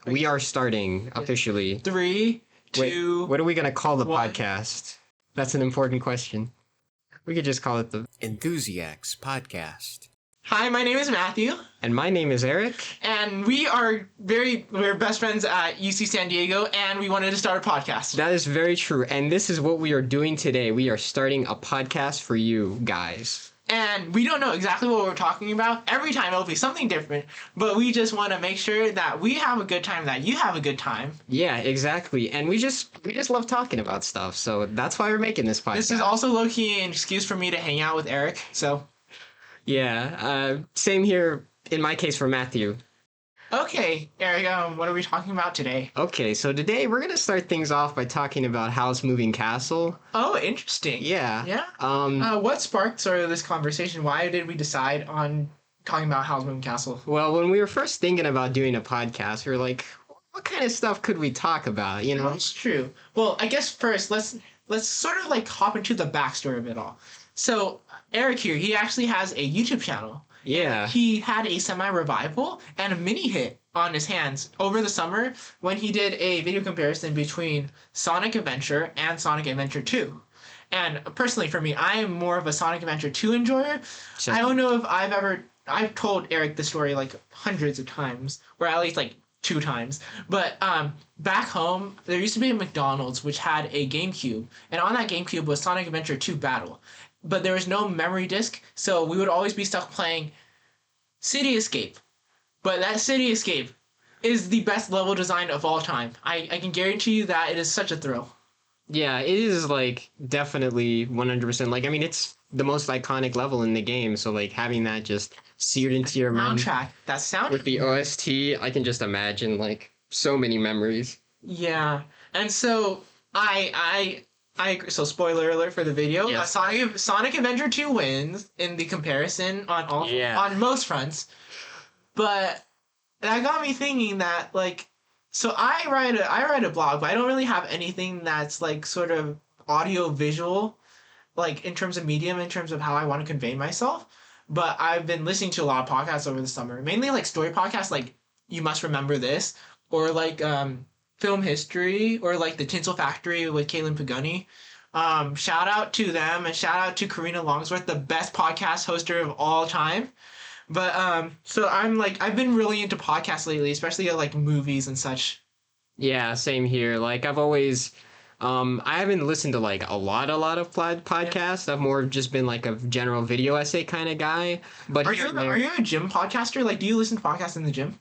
We are starting officially. 3, 2. Wait, what are we going to call the 1. podcast? That's an important question. We could just call it the Enthusiacs podcast. Hi, my name is Matthew. And my name is Eric. And we're best friends at UC San Diego, and we wanted to start a podcast. That is very true. And this is what we are doing today. We are starting a podcast for you guys. And we don't know exactly what we're talking about. Every time it'll be something different, but we just want to make sure that we have a good time, that you have a good time. Yeah, exactly. And we just love talking about stuff. So that's why we're making this podcast. This is also low-key an excuse for me to hang out with Eric, so. Yeah, same here in my case for Matthew. Okay, Eric, what are we talking about today? Okay, so today we're going to start things off by talking about Howl's Moving Castle. Oh, interesting. Yeah. Yeah? What sparked sort of this conversation? Why did we decide on talking about Howl's Moving Castle? Well, when we were first thinking about doing a podcast, we were like, what kind of stuff could we talk about, you know? That's true. Well, I guess first, let's sort of like hop into the backstory of it all. So, Eric here, he actually has a YouTube channel. Yeah. He had a semi-revival and a mini-hit on his hands over the summer when he did a video comparison between Sonic Adventure and Sonic Adventure 2. And personally, for me, I am more of a Sonic Adventure 2 enjoyer. Sure. I don't know if I've told Eric the story like hundreds of times, or at least like 2 times. But back home, there used to be a McDonald's which had a GameCube. And on that GameCube was Sonic Adventure 2 Battle. But there was no memory disc, so we would always be stuck playing City Escape. But that City Escape is the best level design of all time. I can guarantee you that it is such a thrill. Yeah, it is, like, definitely 100%. Like, I mean, it's the most iconic level in the game, so, like, having that just seared into your mind. Soundtrack. That sound. With the OST, I can just imagine, like, so many memories. Yeah. And so, I agree. So, spoiler alert for the video. Yes. Sonic Adventure 2 wins in the comparison on most fronts. But that got me thinking that, like, so I write a blog, but I don't really have anything that's, like, sort of audio-visual, like, in terms of medium, in terms of how I want to convey myself. But I've been listening to a lot of podcasts over the summer, mainly, like, story podcasts, like You Must Remember This, or, like, Film History, or like the Tinsel Factory with Caitlin Pagani. Shout out to them, and shout out to Karina Longsworth, the best podcast hoster of all time. But so I've been really into podcasts lately, especially like movies and such. Yeah, same here. Like, I've always I haven't listened to like a lot of podcasts. I've more just been like a general video essay kind of guy. But are you a gym podcaster? Like, do you listen to podcasts in the gym?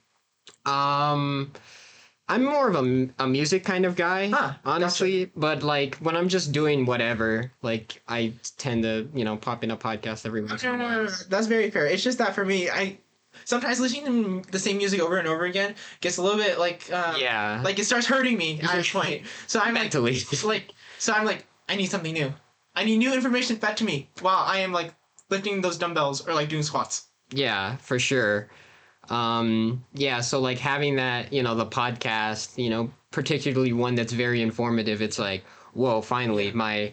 I'm more of a music kind of guy, honestly. Gotcha. But, like, when I'm just doing whatever, like, I tend to, pop in a podcast every once in a while. No. That's very fair. It's just that for me, I sometimes listening to the same music over and over again gets a little bit, like, like, it starts hurting me at a point. So I'm mentally. I need something new. I need new information fed to me while I am, like, lifting those dumbbells or, like, doing squats. Yeah, for sure. So like having that, the podcast, particularly one that's very informative, it's like, whoa, finally my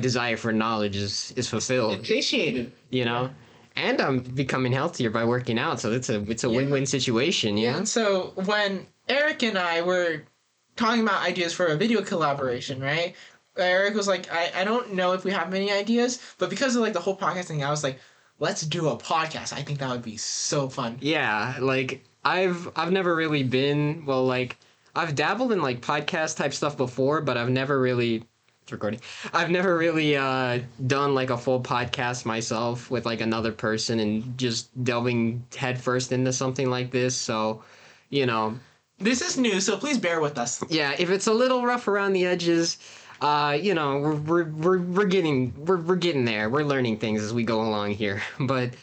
desire for knowledge is fulfilled. Appreciated. And I'm becoming healthier by working out, so it's a win-win situation, yeah. And so when Eric and I were talking about ideas for a video collaboration, right? Eric was like, I don't know if we have many ideas, but because of like the whole podcast thing, I was like, let's do a podcast. I think that would be so fun. Yeah, like I've never really been, well, like I've dabbled in like podcast type stuff before, but I've never really done like a full podcast myself with like another person and just delving headfirst into something like this. So, this is new, so please bear with us. Yeah, if it's a little rough around the edges, we're getting there. We're learning things as we go along here. But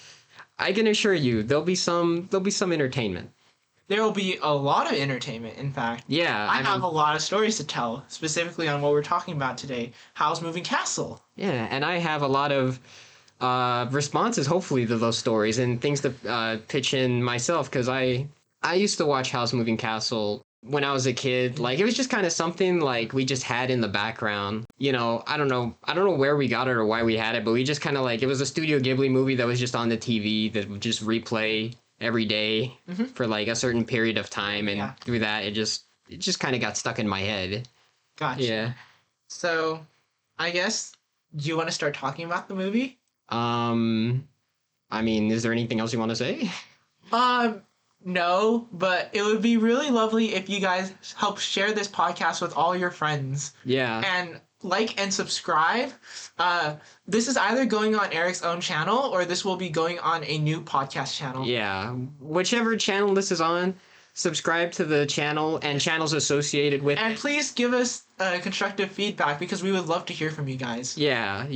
I can assure you, there'll be some entertainment. There will be a lot of entertainment, in fact. Yeah. I have a lot of stories to tell, specifically on what we're talking about today, Howl's Moving Castle. Yeah, and I have a lot of responses, hopefully, to those stories and things to pitch in myself, because I used to watch Howl's Moving Castle when I was a kid. Like, it was just kind of something like we just had in the background. I don't know where we got it or why we had it, but we just kind of like, it was a Studio Ghibli movie that was just on the TV that would just replay every day for like a certain period of time, and through that it just kind of got stuck in my head. Gotcha. Yeah. So, I guess, do you want to start talking about the movie? I mean, is there anything else you want to say? No, but it would be really lovely if you guys help share this podcast with all your friends. Yeah. And like and subscribe. This is either going on Eric's own channel or this will be going on a new podcast channel. Yeah. Whichever channel this is on, subscribe to the channel and channels associated with and it. Please give us constructive feedback because we would love to hear from you guys. Yeah,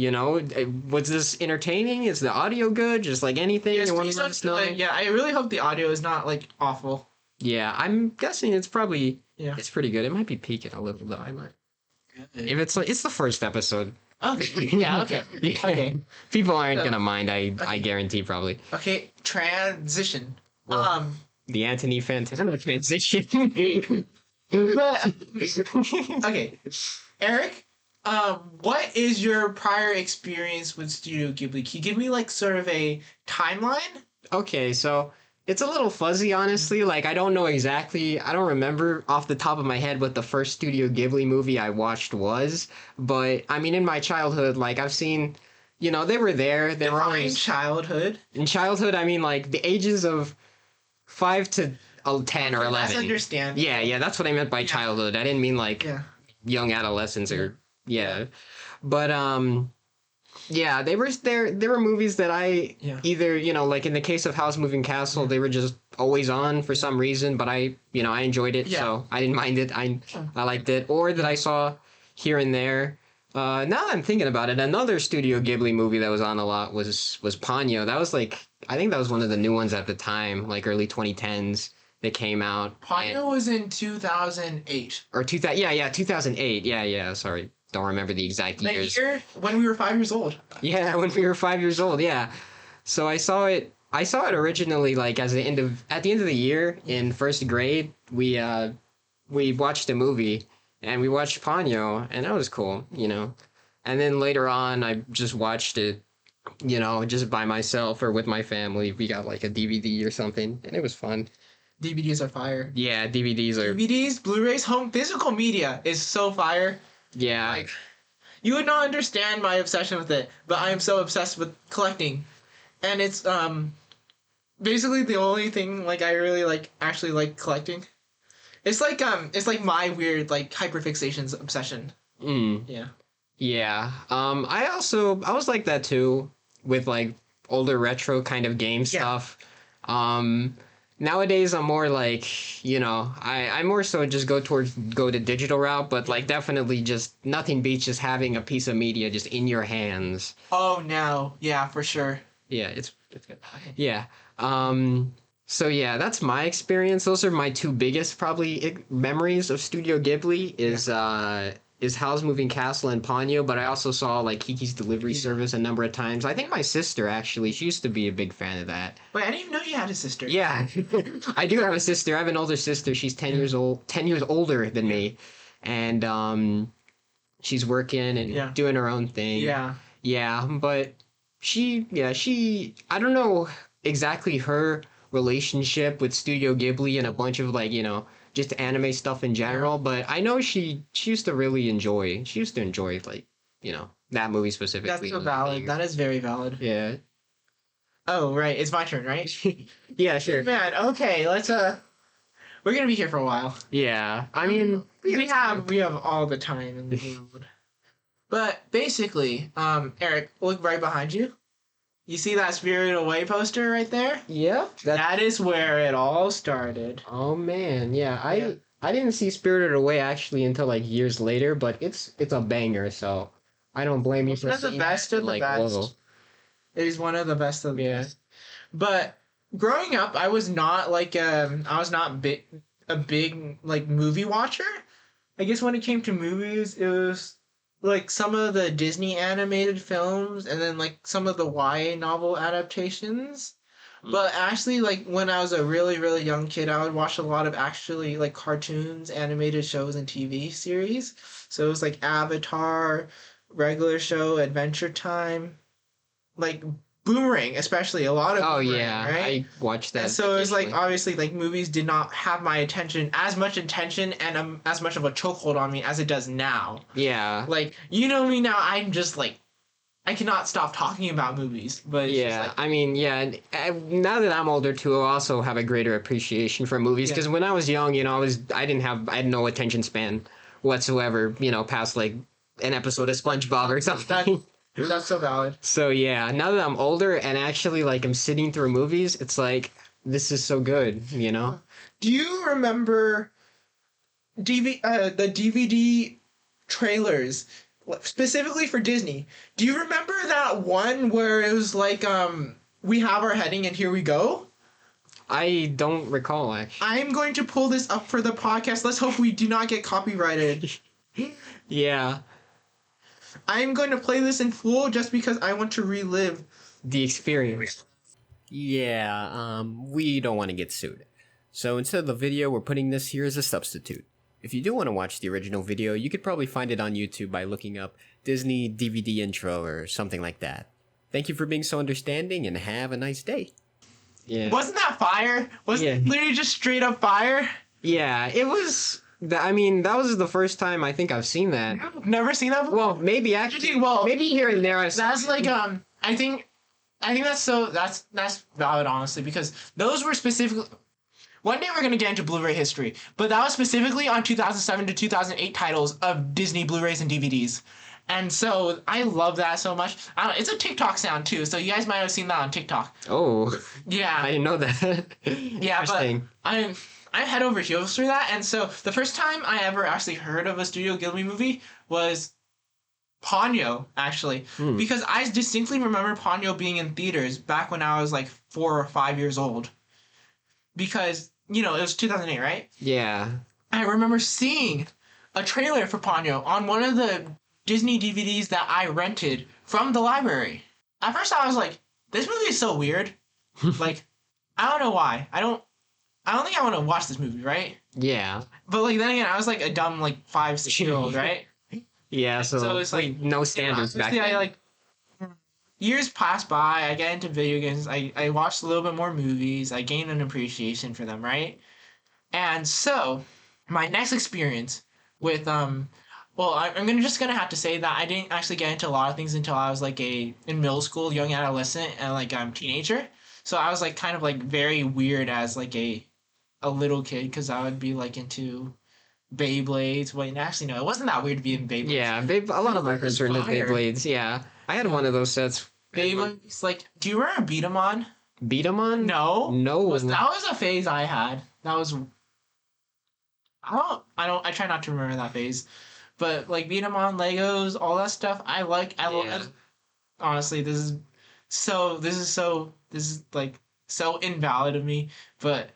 was this entertaining? Is the audio good? Just like anything yes, you want to let us know? Yeah, I really hope the audio is not like awful. Yeah, I'm guessing it's probably it's pretty good. It might be peaking a little though. I might. If it's like it's the first episode. Okay. Yeah. Okay. Okay. People aren't gonna mind. I guarantee probably. Okay. Transition. Well, the Anthony Fantano transition. Okay, Eric, what is your prior experience with Studio Ghibli? Can you give me like sort of a timeline? Okay, so it's a little fuzzy, honestly. Like, I don't know exactly. I don't remember off the top of my head what the first Studio Ghibli movie I watched was. But, I mean, in my childhood, like, I've seen, they were there. They were always... childhood. In childhood, I mean, like, the ages of 5 to 10 or 11. That's understandable. Yeah, that's what I meant by childhood. I didn't mean, like, young adolescents or... Yeah. But, yeah, they were there were movies that I either, like in the case of Howl's Moving Castle, they were just always on for some reason, but I enjoyed it, so I didn't mind it. I liked it. Or that I saw here and there. Now that I'm thinking about it, another Studio Ghibli movie that was on a lot was Ponyo. That was like, I think that was one of the new ones at the time, like early 2010s that came out. Ponyo was in 2008. Or 2008. Yeah, sorry. Don't remember the exact years. That year when we were 5 years old. Yeah, when we were 5 years old. Yeah, so I saw it originally like at the end of the year in first grade. We watched a movie and we watched Ponyo, and that was cool, And then later on, I just watched it, just by myself or with my family. We got like a DVD or something, and it was fun. DVDs are fire. Yeah, DVDs, Blu-rays, home physical media is so fire. Yeah. Like, you would not understand my obsession with it, but I am so obsessed with collecting. And it's basically the only thing like I really actually like collecting. It's like my weird like hyperfixations obsession. Yeah. Yeah. I was like that too with like older retro kind of game stuff. Nowadays, I'm more like, I more so just go to digital route, but like definitely just nothing beats just having a piece of media just in your hands. Oh, no. Yeah, for sure. Yeah, it's good. Yeah. So yeah, that's my experience. Those are my two biggest probably memories of Studio Ghibli is Howl's Moving Castle and Ponyo, but I also saw like Kiki's Delivery Service a number of times. I think my sister actually, she used to be a big fan of that. Wait, I didn't even know you had a sister. Yeah. I do have a sister. I have an older sister. She's 10 years older than me. And she's working and doing her own thing. Yeah. Yeah, but she I don't know exactly her relationship with Studio Ghibli and a bunch of like, just anime stuff in general, but I know she used to enjoy like, that movie specifically. That's so valid. That is very valid. Yeah. Oh, right. It's my turn, right? Yeah, sure. Man, okay, let's we're gonna be here for a while. Yeah. I mean, we have all the time in the world. But basically, Eric, look right behind you. You see that Spirited Away poster right there? Yeah. That is where it all started. Oh man, yeah. I didn't see Spirited Away actually until like years later, but it's a banger, so I don't blame you for One of the best of the best. Whoa. It is one of the best of the best. But growing up, I was not like a big like movie watcher. I guess when it came to movies, it was like some of the Disney animated films and then like some of the YA novel adaptations. But actually, like when I was a really, really young kid, I would watch a lot of actually like cartoons, animated shows, and TV series. So it was like Avatar, regular show, Adventure Time, like Boomerang, especially a lot of. Oh Boomerang, yeah, right? I watched that. And so it's like occasionally. obviously like movies did not have my attention as much attention and as much of a chokehold on me as it does now. Yeah. Like you know me now, I'm just like I cannot stop talking about movies. But it's just Yeah, like, I mean, yeah. Now that I'm older too, I also have a greater appreciation for movies because when I was young, you know, I had no attention span whatsoever. You know, past like an episode of SpongeBob or something. that's so valid. So yeah, now that I'm older and actually like I'm sitting through movies, it's like this is so good, you know? Do you remember the DVD trailers specifically for Disney? Do you remember that one where it was like we have our heading and here we go? I don't recall actually. I'm going to pull this up for the podcast. Let's hope we do not get copyrighted. Yeah, I'm going to play this in full just because I want to relive. the experience. Yeah, we don't want to get sued. So instead of the video, we're putting this here as a substitute. If you do want to watch the original video, you could probably find it on YouTube by looking up Disney DVD intro or something like that. Thank you for being so understanding and have a nice day. Yeah. Wasn't that fire? Wasn't it literally just straight up fire? Yeah, it was. I mean, that was the first time I think I've seen that. Never seen that before? Well, maybe actually. Well, maybe here and there. That's like I think that's valid honestly because those were specifically. One day we're gonna get into Blu-ray history, but that was specifically on 2007 to 2008 titles of Disney Blu-rays and DVDs, and so I love that so much. I don't, it's a TikTok sound too, so you guys might have seen that on TikTok. Oh, Yeah, I didn't know that. yeah, but I'm head over heels for that, and so the first time I ever actually heard of a Studio Ghibli movie was Ponyo, actually, because I distinctly remember Ponyo being in theaters back when I was like 4 or 5 years old. Because, you know, it was 2008, right? Yeah. I remember seeing a trailer for Ponyo on one of the Disney DVDs that I rented from the library. At first I was like, this movie is so weird. Like, I don't know why. I don't think I want to watch this movie, right? Yeah. But like then again, I was like a dumb like 5, 6-year-old, right? Yeah. So it's like no standards back then. then. I like years pass by. I get into video games. I watched a little bit more movies. I gained an appreciation for them, right? And so my next experience with well, I'm gonna have to say that I didn't actually get into a lot of things until I was like in middle school, young adolescent, and like teenager. So I was like kind of like very weird as like a little kid because I would be like into Beyblades. Wait, actually no, it wasn't that weird to be in Beyblades. Yeah, a lot of my friends were into Beyblades. Yeah, I had one of those sets. Beyblades, like, do you remember Beat 'em On? Beat 'em on? No. No. That was a phase I had. That was. I try not to remember that phase, but like Beat 'em On, Legos, all that stuff. I love. Honestly, this is like so invalid of me, but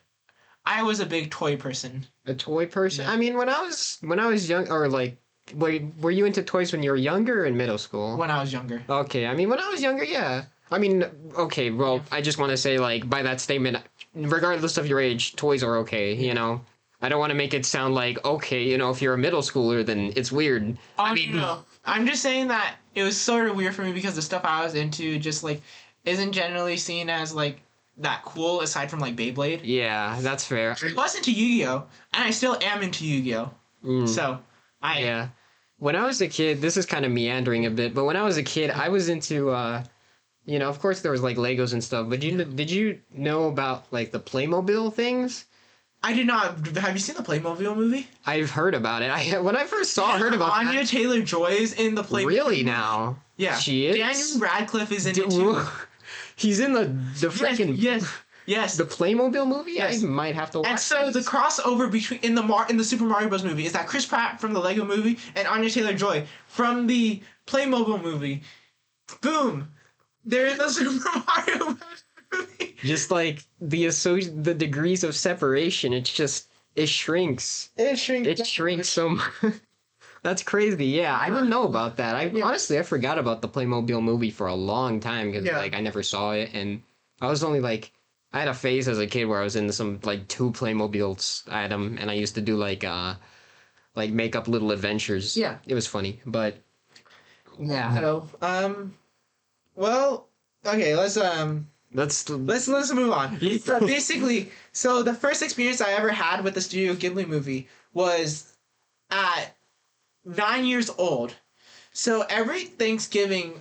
I was a big toy person. A toy person? Yeah. I mean, when I was young, or like, were you into toys when you were younger or in middle school? When I was younger. Okay, I mean, when I was younger, yeah. I mean, okay, well, I just want to say, like, by that statement, regardless of your age, toys are okay, you know? I don't want to make it sound like, okay, you know, if you're a middle schooler, then it's weird. I mean, no. I'm just saying that it was sort of weird for me because the stuff I was into just, like, isn't generally seen as, like, that cool aside from, like, Beyblade. Yeah, that's fair. I was into Yu-Gi-Oh! And I still am into Yu-Gi-Oh! So, Yeah. When I was a kid, this is kind of meandering a bit, but when I was a kid, I was into, you know, of course there was, like, Legos and stuff, but did you know about, like, the Playmobil things? I did not. Have you seen the Playmobil movie? I've heard about it. When I first heard about Anya Taylor-Joy's in the Playmobil. Really now? Yeah. She is? Daniel Radcliffe is in it too. He's in the freaking... Yes. The Playmobil movie? Yes. I might have to watch. And so the crossover between in the Super Mario Bros. Movie is that Chris Pratt from the Lego movie and Anya Taylor-Joy from the Playmobil movie. Boom! They're in the Super Mario Bros. Movie. Just like the degrees of separation, it shrinks. It shrinks so much. That's crazy. Yeah, I didn't know about that. Honestly, I forgot about the Playmobil movie for a long time because like I never saw it, and I was only like. I had a phase as a kid where I was into some, like, 2 Playmobils. I had them, and I used to do, like, make up little adventures. Yeah. It was funny, but, yeah. So, well, Okay, let's move on. So basically, so the first experience I ever had with the Studio Ghibli movie was at 9 years old. So every Thanksgiving,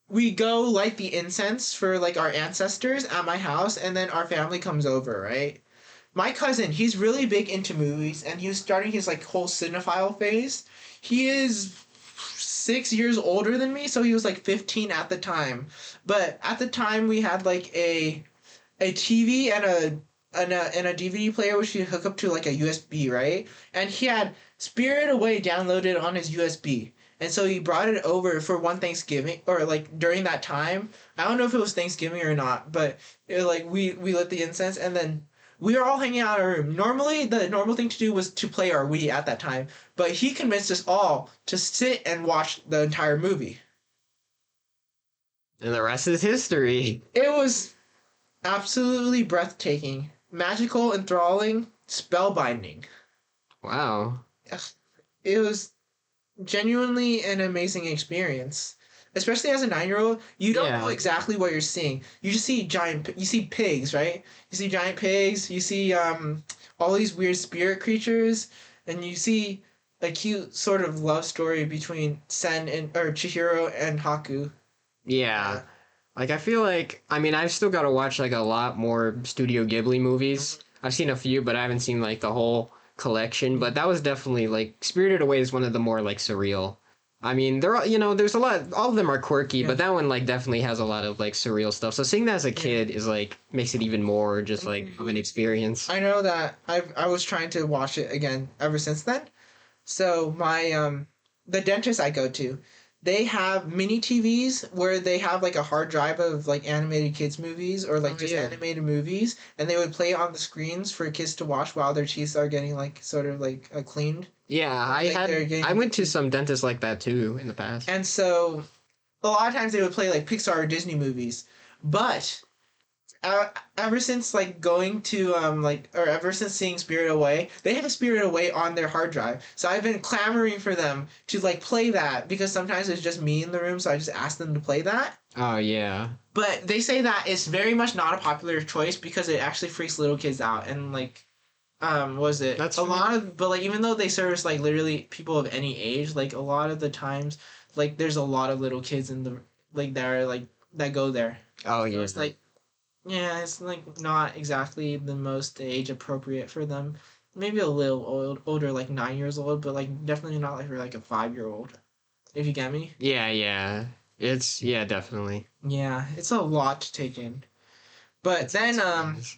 we go light the incense for like our ancestors at my house, and then our family comes over, right? My cousin, he's really big into movies, and he was starting his like whole cinephile phase. He is 6 years older than me, so he was like 15 at the time. But at the time, we had like a TV and a DVD player which you hook up to like a USB, right? And he had Spirited Away downloaded on his USB. And so he brought it over for one Thanksgiving, or like during that time. I don't know if it was Thanksgiving or not, but it was like we lit the incense, and then we were all hanging out in our room. Normally, the normal thing to do was to play our Wii at that time, but he convinced us all to sit and watch the entire movie. And the rest is history. It was absolutely breathtaking, magical, enthralling, spellbinding. Wow. It was genuinely an amazing experience. Especially as a 9-year-old, you don't know exactly what you're seeing. You just see you see pigs, right? You see giant pigs, you see all these weird spirit creatures, and you see a cute sort of love story between Chihiro and Haku. Yeah. Like, I feel like, I mean, I've still got to watch, like, a lot more Studio Ghibli movies. I've seen a few, but I haven't seen, like, the whole collection. But that was definitely, like, Spirited Away is one of the more, like, surreal. I mean, there are, there's a lot, all of them are quirky, but that one, like, definitely has a lot of, like, surreal stuff. So seeing that as a kid is, like, makes it even more just, like, of an experience. I know that I was trying to watch it again ever since then. So my, the dentist I go to, they have mini TVs where they have like a hard drive of like animated kids movies or like animated movies, and they would play on the screens for kids to watch while their teeth are getting like sort of like cleaned. Yeah, I went to some dentists like that too in the past. And so a lot of times they would play like Pixar or Disney movies, but ever since like going to ever since seeing Spirited Away, they have a Spirited Away on their hard drive. So I've been clamoring for them to like play that, because sometimes it's just me in the room, so I just ask them to play that. Oh yeah. But they say that it's very much not a popular choice because it actually freaks little kids out, and like was it That's but like even though they service like literally people of any age, like a lot of the times like there's a lot of little kids in the like that are like that go there. Oh yeah. So it's like, yeah, it's like not exactly the most age appropriate for them. Maybe a little older, like 9 years old, but like definitely not like for like a 5-year-old. If you get me? Yeah. It's definitely. Yeah, it's a lot to take in. But then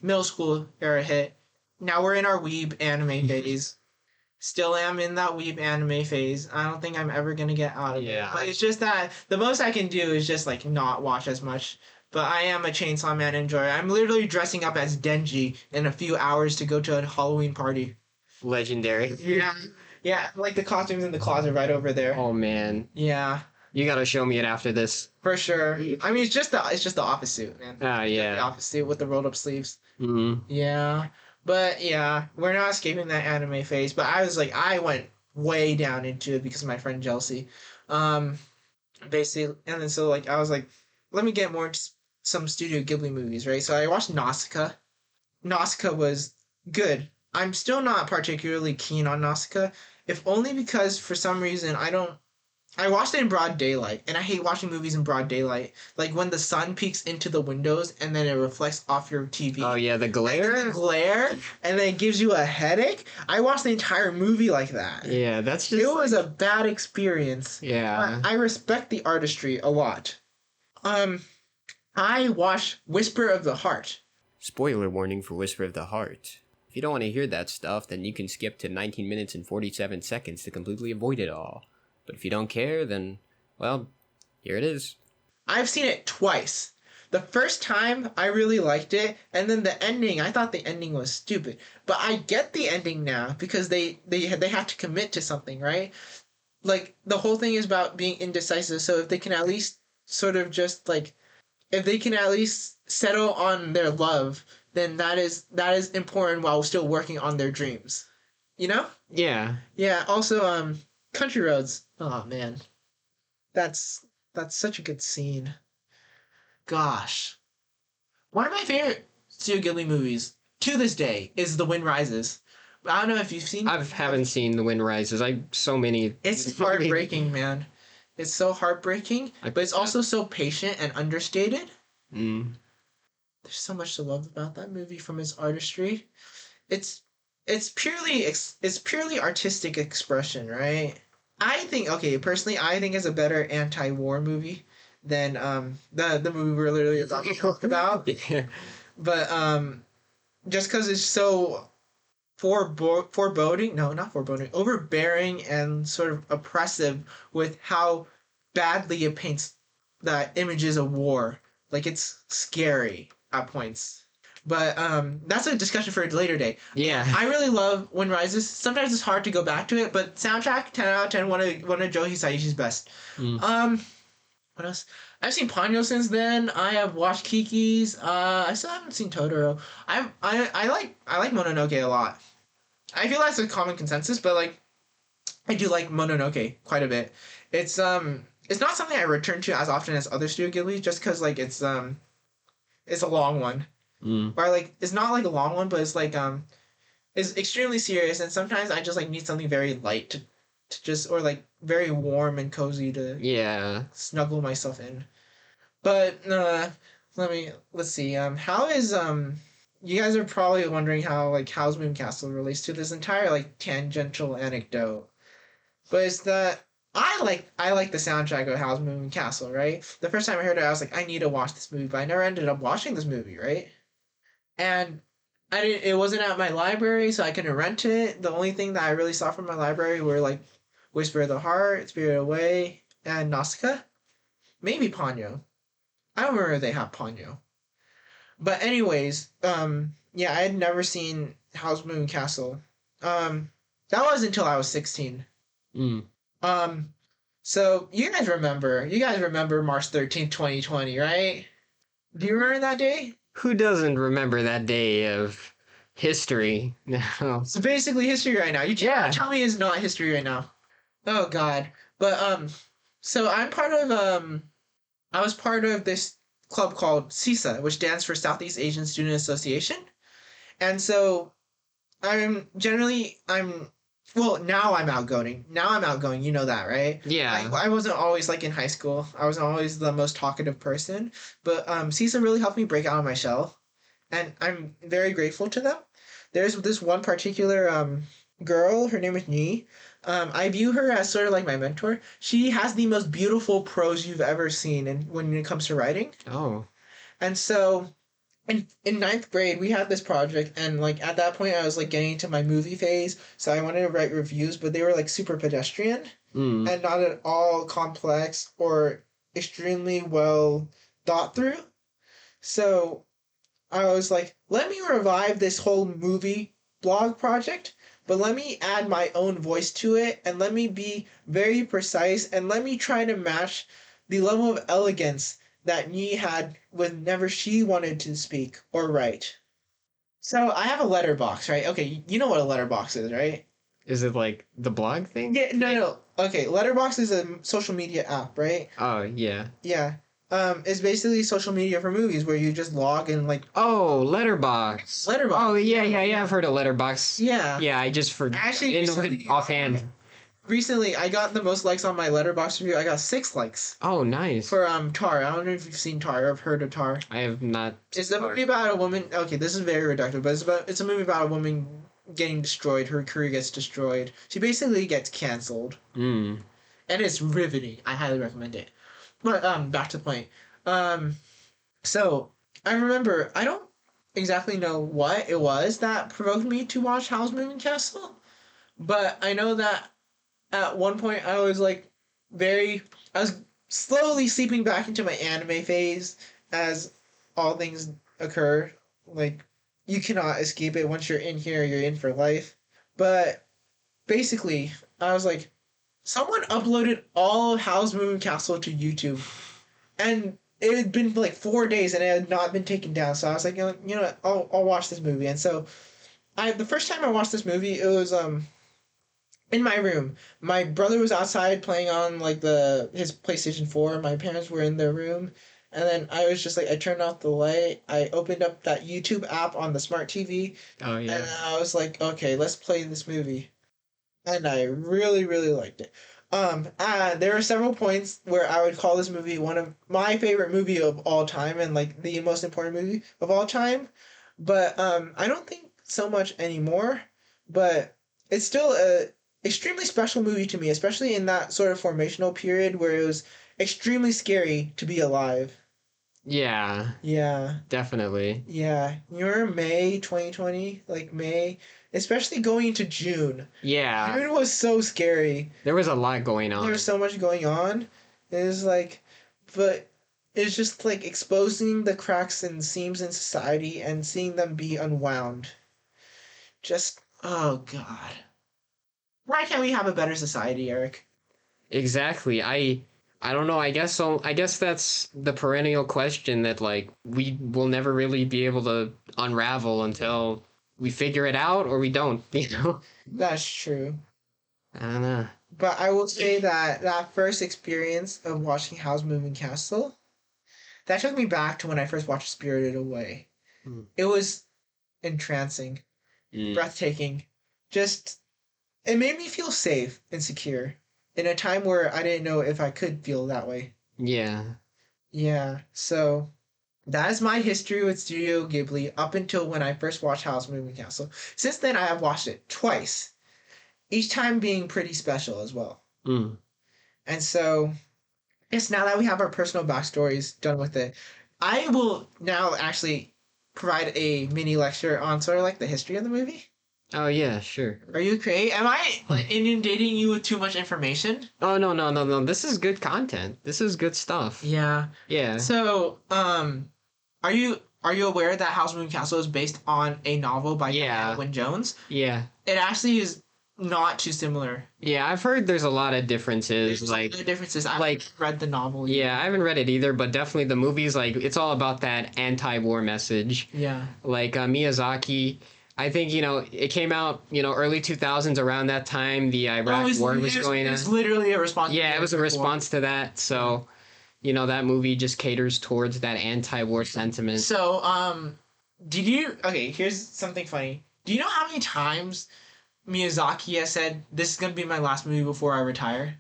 middle school era hit. Now we're in our weeb anime phase. Still am in that weeb anime phase. I don't think I'm ever gonna get out of it. But it's just that the most I can do is just like not watch as much. But I am a Chainsaw Man enjoyer. I'm literally dressing up as Denji in a few hours to go to a Halloween party. Legendary. Yeah, like the costumes in the closet right over there. Oh man. Yeah. You gotta show me it after this. For sure. I mean, it's just the office suit, man. Yeah. The office suit with the rolled up sleeves. Mm-hmm. Yeah. But yeah, we're not escaping that anime phase. But I went way down into it because of my friend Chelsea. Basically, and then so like I was like, let me get more into some Studio Ghibli movies, right? So I watched Nausicaa. Nausicaa was good. I'm still not particularly keen on Nausicaa, if only because for some reason I watched it in broad daylight, and I hate watching movies in broad daylight. Like when the sun peeks into the windows and then it reflects off your TV. Oh yeah, the glare? And then it gives you a headache. I watched the entire movie like that. Yeah, that's just... It was a bad experience. Yeah. I respect the artistry a lot. I watched Whisper of the Heart. Spoiler warning for Whisper of the Heart. If you don't want to hear that stuff, then you can skip to 19 minutes and 47 seconds to completely avoid it all. But if you don't care, then, well, here it is. I've seen it twice. The first time, I really liked it, and then the ending, I thought the ending was stupid. But I get the ending now, because they have to commit to something, right? Like, the whole thing is about being indecisive, so if they can at least sort of just, like, if they can at least settle on their love, then that is important while still working on their dreams. You know? Yeah. Yeah, also, Country Roads. Oh, man. That's such a good scene. gosh. One of my favorite Studio Ghibli movies to this day is The Wind Rises. I don't know if you've seen. I haven't seen The Wind Rises. So many. It's heartbreaking, man. It's so heartbreaking, but it's also so patient and understated. Mm. There's so much to love about that movie from its artistry. It's purely artistic expression, right? I think personally, I think it's a better anti-war movie than the movie we're literally about to talk about. Yeah. But just because it's so foreboding, no, not foreboding, overbearing and sort of oppressive with how badly it paints the images of war. Like, it's scary at points. But that's a discussion for a later day. Yeah. I really love Wind Rises. Sometimes it's hard to go back to it, but soundtrack 10 out of 10. One of Joe Hisaishi's best. What else? I've seen Ponyo since then. I have watched Kiki's. I still haven't seen Totoro. I like Mononoke a lot. I feel that's a common consensus, but like I do like Mononoke quite a bit. It's not something I return to as often as other Studio Ghibli, just because like it's a long one. Or like it's not like a long one, but it's like it's extremely serious, and sometimes I just like need something very light to just, or like very warm and cozy to snuggle myself in. But let's see. How is you guys are probably wondering how like Howl's Moving Castle relates to this entire like tangential anecdote. But it's that I like the soundtrack of Howl's Moving Castle, right? The first time I heard it, I was like, I need to watch this movie, but I never ended up watching this movie, right? And it wasn't at my library, so I couldn't rent it. The only thing that I really saw from my library were like Whisper of the Heart, Spirited Away, and Nausicaa. Maybe Ponyo. I don't remember if they have Ponyo. But anyways, yeah, I had never seen Howl's Moving Castle. That was until I was 16. So you guys remember March 13th, 2020, right? Do you remember that day? Who doesn't remember that day of history? No. So basically history right now. You tell me it's not history right now. Oh God. But so I was part of this club called CISA, which stands for Southeast Asian Student Association. And so now I'm outgoing. You know that, right? Yeah. I wasn't always like in high school. I wasn't always the most talkative person. But CISA really helped me break out of my shell. And I'm very grateful to them. There's this one particular girl. Her name is Nhi. I view her as sort of like my mentor. She has the most beautiful prose you've ever seen when it comes to writing. Oh. And so in ninth grade, we had this project, and like at that point, I was like getting into my movie phase, so I wanted to write reviews, but they were like super pedestrian and not at all complex or extremely well thought through. So I was like, let me revive this whole movie blog project, but let me add my own voice to it, and let me be very precise, and let me try to match the level of elegance that Nhi had whenever she wanted to speak or write. So I have a letterbox, right? Okay, you know what a letterbox is, right? Is it like the blog thing? Yeah, no. Okay, Letterbox is a social media app, right? Oh, yeah. Yeah. It's basically social media for movies where you just log and like... Oh, Letterbox. Oh, yeah, I've heard of Letterbox. Yeah. Yeah, I just offhand. Recently, I got the most likes on my Letterbox review. I got 6 likes. Oh, nice. For Tar. I don't know if you've seen Tar or have heard of Tar. I have not. It's a movie about a woman... Okay, this is very reductive, but it's a movie about a woman getting destroyed. Her career gets destroyed. She basically gets canceled. And it's riveting. I highly recommend it. But back to the point. So I remember, I don't exactly know what it was that provoked me to watch Howl's Moving Castle, but I know that at one point I was slowly seeping back into my anime phase, as all things occur. Like, you cannot escape it. Once you're in here, you're in for life. But basically, I was like, someone uploaded all of Howl's Moving Castle to YouTube, and it had been like 4 days and it had not been taken down. So I was like, you know what, I'll watch this movie. And so the first time I watched this movie, it was in my room. My brother was outside playing on like his PlayStation 4. My parents were in their room, And then I was just like, I turned off the light. I opened up that YouTube app on the smart TV. Oh yeah. And I was like, okay, let's play this movie. And I really, really liked it. There were several points where I would call this movie one of my favorite movie of all time and like the most important movie of all time. But I don't think so much anymore. But it's still a extremely special movie to me, especially in that sort of formational period where it was extremely scary to be alive. Yeah. Yeah. Definitely. Yeah. You remember May 2020? Like May, especially going into June. Yeah. June was so scary. There was a lot going on. There was so much going on. It was like, but it's just like exposing the cracks and seams in society and seeing them be unwound. Just, oh God. Why can't we have a better society, Eric? Exactly. I don't know. I guess so. I guess that's the perennial question that like we will never really be able to unravel until we figure it out or we don't, you know? That's true. I don't know. But I will say that first experience of watching Howl's Moving Castle, that took me back to when I first watched Spirited Away. It was entrancing, breathtaking. Just, it made me feel safe and secure in a time where I didn't know if I could feel that way. Yeah. Yeah, so that is my history with Studio Ghibli up until when I first watched Howl's Moving Castle. Since then, I have watched it twice, each time being pretty special as well. And so, yes, now that we have our personal backstories done with it, I will now actually provide a mini lecture on sort of like the history of the movie. Oh yeah, sure. Are you okay? Am I inundating you with too much information? Oh no. This is good content. This is good stuff. Yeah. Yeah. So, are you aware that Howl's Moving Castle is based on a novel by Edwin Jones? Yeah. It actually is not too similar. Yeah, I've heard there's a lot of differences. There's like the differences. I haven't read the novel yet. Yeah, I haven't read it either, but definitely the movie's like it's all about that anti-war message. Yeah. Like Miyazaki, I think, it came out, early 2000s around that time. The Iraq War was going on. It was literally a response. Yeah, it was a response to that. So, that movie just caters towards that anti-war sentiment. So, here's something funny. Do you know how many times Miyazaki has said, this is going to be my last movie before I retire?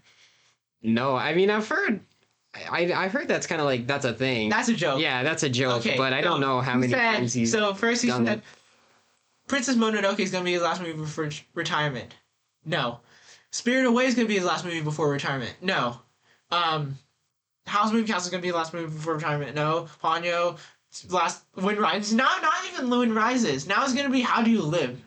No, I mean, I've heard... I heard that's kind of like, that's a thing. That's a joke. Yeah, that's a joke, okay, but I don't know how many times he's So, first he done said... it. Princess Mononoke is going to be his last movie before retirement. No. Spirited Away is going to be his last movie before retirement. No. Howl's Moving Castle is going to be his last movie before retirement. No. Ponyo, last Wind Rises. No, not even Wind Rises. Now it's going to be How Do You Live?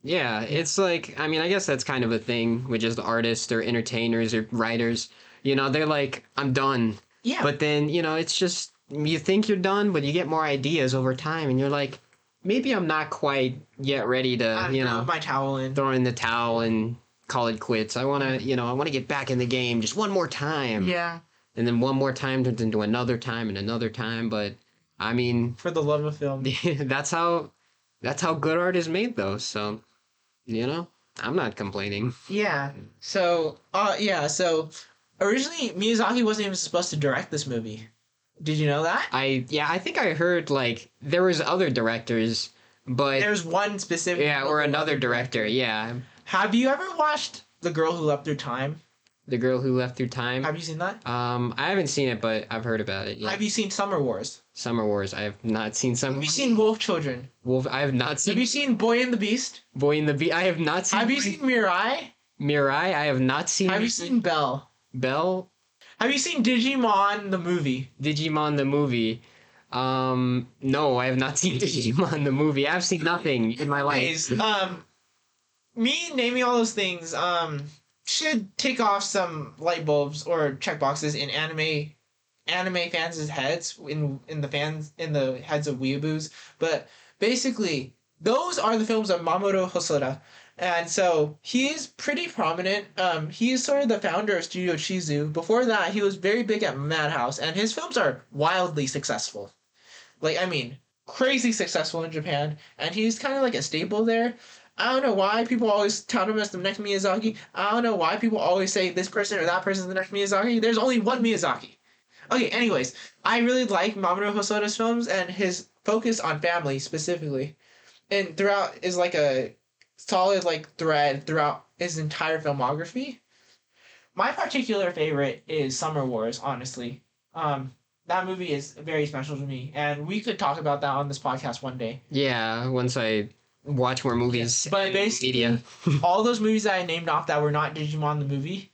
Yeah, it's like, I mean, I guess that's kind of a thing with just artists or entertainers or writers. They're like, I'm done. Yeah. But then, it's just, you think you're done, but you get more ideas over time, and you're like, maybe I'm not quite yet ready to, throw my towel in. Throw in the towel and call it quits. I want to get back in the game just one more time. Yeah. And then one more time turns into another time and another time. But, I mean... For the love of film. that's how good art is made, though. So, I'm not complaining. Yeah. So, so originally Miyazaki wasn't even supposed to direct this movie. Did you know that? I think I heard, like, there was other directors, but... There's one specific... Yeah, or another director, yeah. Have you ever watched The Girl Who Leapt Through Time? The Girl Who Left Through Time? Have you seen that? I haven't seen it, but I've heard about it, yeah. Have you seen Summer Wars? Summer Wars, I have not seen Summer Wars. Have you seen Wolf Children? I have not seen... Have you seen Boy and the Beast? Boy and the Beast, I have not seen... Have you seen Mirai? Mirai, I have not seen... Have you seen Belle? Belle? Have you seen Digimon the movie? Digimon the movie. No, I have not seen Digimon the movie. I've seen nothing in my life. Me naming all those things, should take off some light bulbs or checkboxes in anime fans' heads, in the heads of weeaboos. But basically, those are the films of Mamoru Hosoda. And so he's pretty prominent. He's sort of the founder of Studio Chizu. Before that, he was very big at Madhouse, and his films are wildly successful. Like, I mean, crazy successful in Japan, and he's kind of like a staple there. I don't know why people always tout him as the next Miyazaki. I don't know why people always say this person or that person is the next Miyazaki. There's only one Miyazaki. Okay, anyways, I really like Mamoru Hosoda's films and his focus on family specifically. And throughout is like a solid like thread throughout his entire filmography. My particular favorite is Summer Wars, honestly. That movie is very special to me, and we could talk about that on this podcast one day. Yeah, once I watch more movies. But basically, media. all those movies that I named off that were not Digimon the movie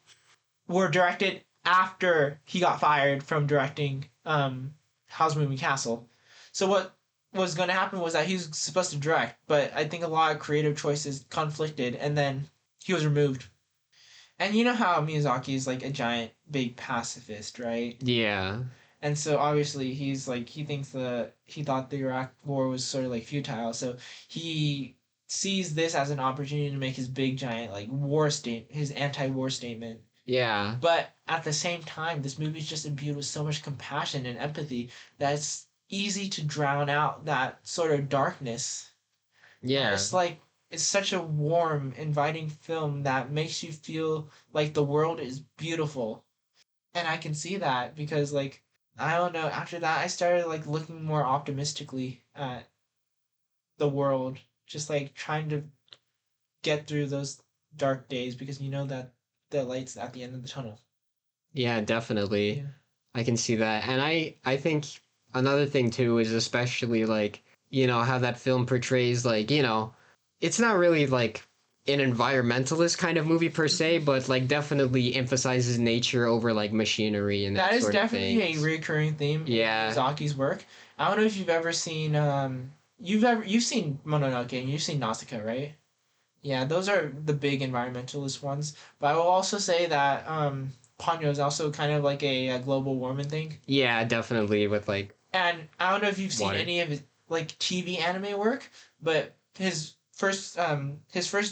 were directed after he got fired from directing Howl's Moving Castle. So what was going to happen was that he was supposed to direct, but I think a lot of creative choices conflicted, and then he was removed. And you know how Miyazaki is like a giant, big pacifist, right? Yeah. And so obviously he thought the Iraq War was sort of like futile, so he sees this as an opportunity to make his big giant like his anti-war statement. Yeah. But at the same time, this movie is just imbued with so much compassion and empathy that it's easy to drown out that sort of darkness. Yeah. It's such a warm, inviting film that makes you feel like the world is beautiful. And I can see that because like I don't know, after that I started like looking more optimistically at the world, just like trying to get through those dark days because you know that the light's at the end of the tunnel. Yeah, definitely. Yeah. I can see that. And I think another thing too is especially like, you know, how that film portrays like, you know, it's not really like an environmentalist kind of movie per se, but like definitely emphasizes nature over like machinery and that is sort of definitely a things. recurring theme Yeah. in Miyazaki's work. I don't know if you've ever seen you've seen Mononoke and you've seen Nausicaa, right? Yeah, those are the big environmentalist ones. But I will also say that Ponyo is also kind of like a global warming thing. Yeah, definitely with like. And I don't know if you've seen water. any of his like TV anime work, but his first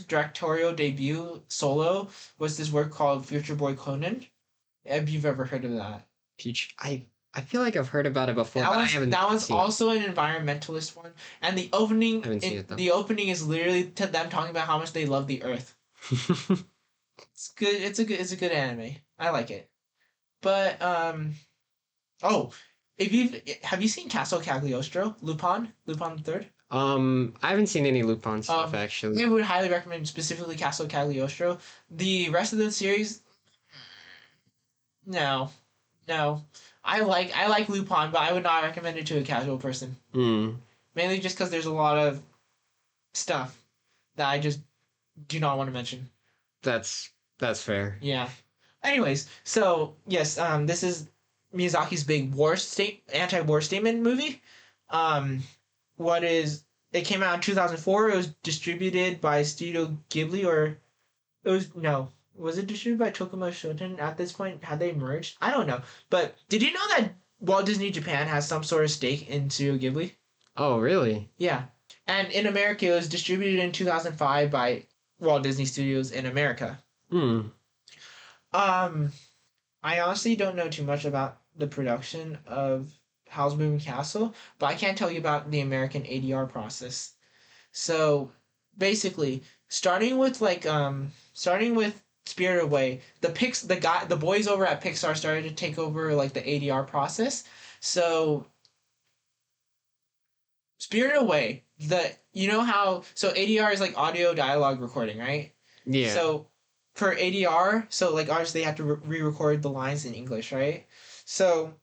directorial debut solo was this work called Future Boy Conan. If you've ever heard of that. I feel like I've heard about it before, but I haven't. That one's seen also an environmentalist one, and the opening. The opening is literally to them talking about how much they love the Earth. It's good. It's a good anime. I like it. But oh, have you seen Castle Cagliostro? Lupin the Third. I haven't seen any Lupin stuff actually. I would highly recommend specifically Castle Cagliostro. The rest of the series, no. I like Lupin, but I would not recommend it to a casual person. Mainly just because there's a lot of stuff that I just do not want to mention. That's fair. Yeah. Anyways, so yes, this is Miyazaki's big anti-war statement movie. It came out in 2004. It was distributed by Studio Ghibli, was it distributed by Tokumo Shoten at this point? Had they merged? I don't know. But did you know that Walt Disney Japan has some sort of stake in Studio Ghibli? Oh, really? Yeah. And in America, it was distributed in 2005 by Walt Disney Studios in America. I honestly don't know too much about the production of Howl's Moving Castle, but I can tell you about the American ADR process. So, basically, starting with Spirited Away, the boys over at Pixar started to take over like the ADR process. So Spirited Away, ADR is like audio dialogue recording, right? Yeah. So for ADR, obviously they have to re-record the lines in English, right? So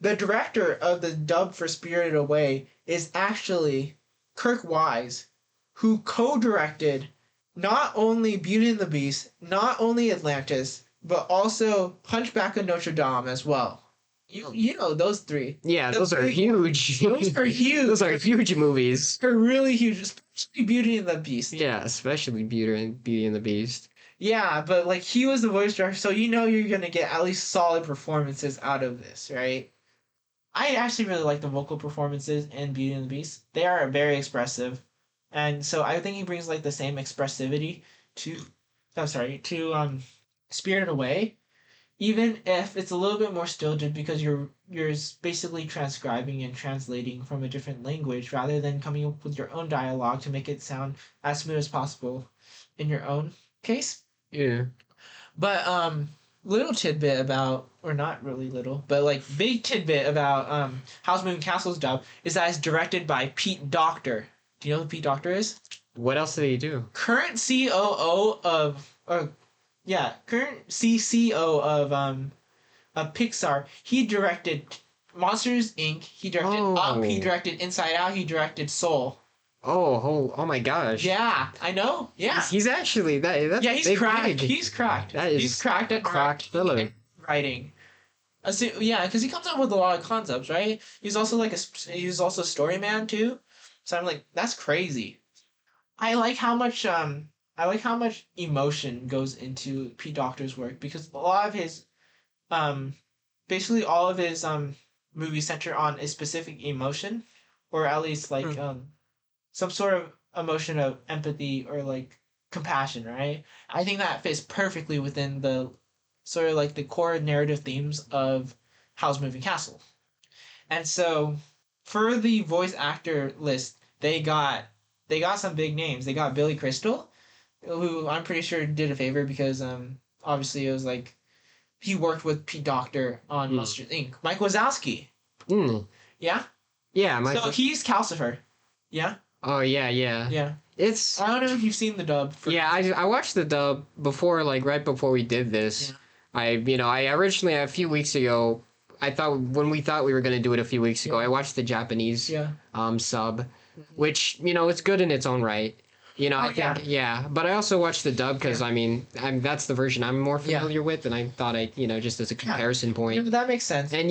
the director of the dub for Spirited Away is actually Kirk Wise, who co-directed not only Beauty and the Beast, not only Atlantis, but also Hunchback of Notre Dame as well. You know those three. Yeah, those are huge. Those are huge. Those are huge movies. They're really huge, especially Beauty and the Beast. Yeah, especially Beauty and the Beast. Yeah, but he was the voice director, so you're gonna get at least solid performances out of this, right? I actually really like the vocal performances in Beauty and the Beast. They are very expressive. And so I think he brings the same expressivity to Spirited Away, even if it's a little bit more stilted because you're basically transcribing and translating from a different language rather than coming up with your own dialogue to make it sound as smooth as possible in your own case. Yeah. But little tidbit about, or not really little, but like big tidbit about Howl's Moving Castle's dub is that it's directed by Pete Docter. Do you know who Pete Docter is? What else did he do? Current COO of, current CCO of Pixar. He directed Monsters Inc. He directed Up. He directed Inside Out. He directed Soul. Oh my gosh. Yeah, I know. Yeah. He's actually that's Yeah, he's big cracked. big. He's cracked. That is He's cracked at cracked filler. writing. So, yeah, because he comes up with a lot of concepts, right? He's also he's also a story man too. So I'm like, that's crazy. I like how much emotion goes into Pete Docter's work, because a lot of his basically all of his movies center on a specific emotion, or at least like some sort of emotion of empathy or like compassion, right? I think that fits perfectly within the sort of like the core narrative themes of Howl's Moving Castle. And so for the voice actor list, they got some big names. They got Billy Crystal, who I'm pretty sure did a favor because obviously it was like he worked with Pete Docter on Monsters Inc. Mike Wazowski. Yeah? Yeah, Mike. So he's Calcifer. Yeah? Oh yeah. Yeah. It's I don't know if you've seen the dub. I watched the dub before, like right before we did this. Yeah. I originally a few weeks ago, when we thought we were gonna do it a few weeks ago, I watched the Japanese sub, which it's good in its own right. But I also watched the dub because that's the version I'm more familiar with, and I thought just as a comparison point. Yeah, that makes sense. And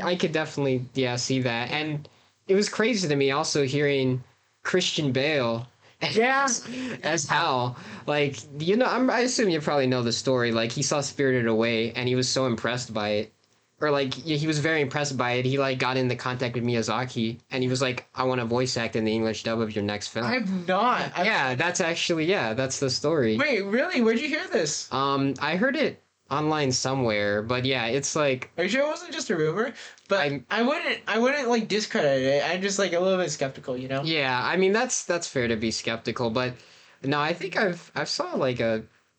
I could definitely see that, and it was crazy to me also hearing Christian Bale as Howl. Like I assume you probably know the story. Like he saw Spirited Away and he was so impressed by it. Or like he was very impressed by it. He like got into contact with Miyazaki and he was like, I want to voice act in the English dub of your next film. I've not. That's actually that's the story. Wait, really? Where'd you hear this? I heard it online somewhere, but it's like. Are you sure it wasn't just a rumor? But I wouldn't like discredit it. I'm just like a little bit skeptical, Yeah, that's fair to be skeptical, but no, I think I've saw like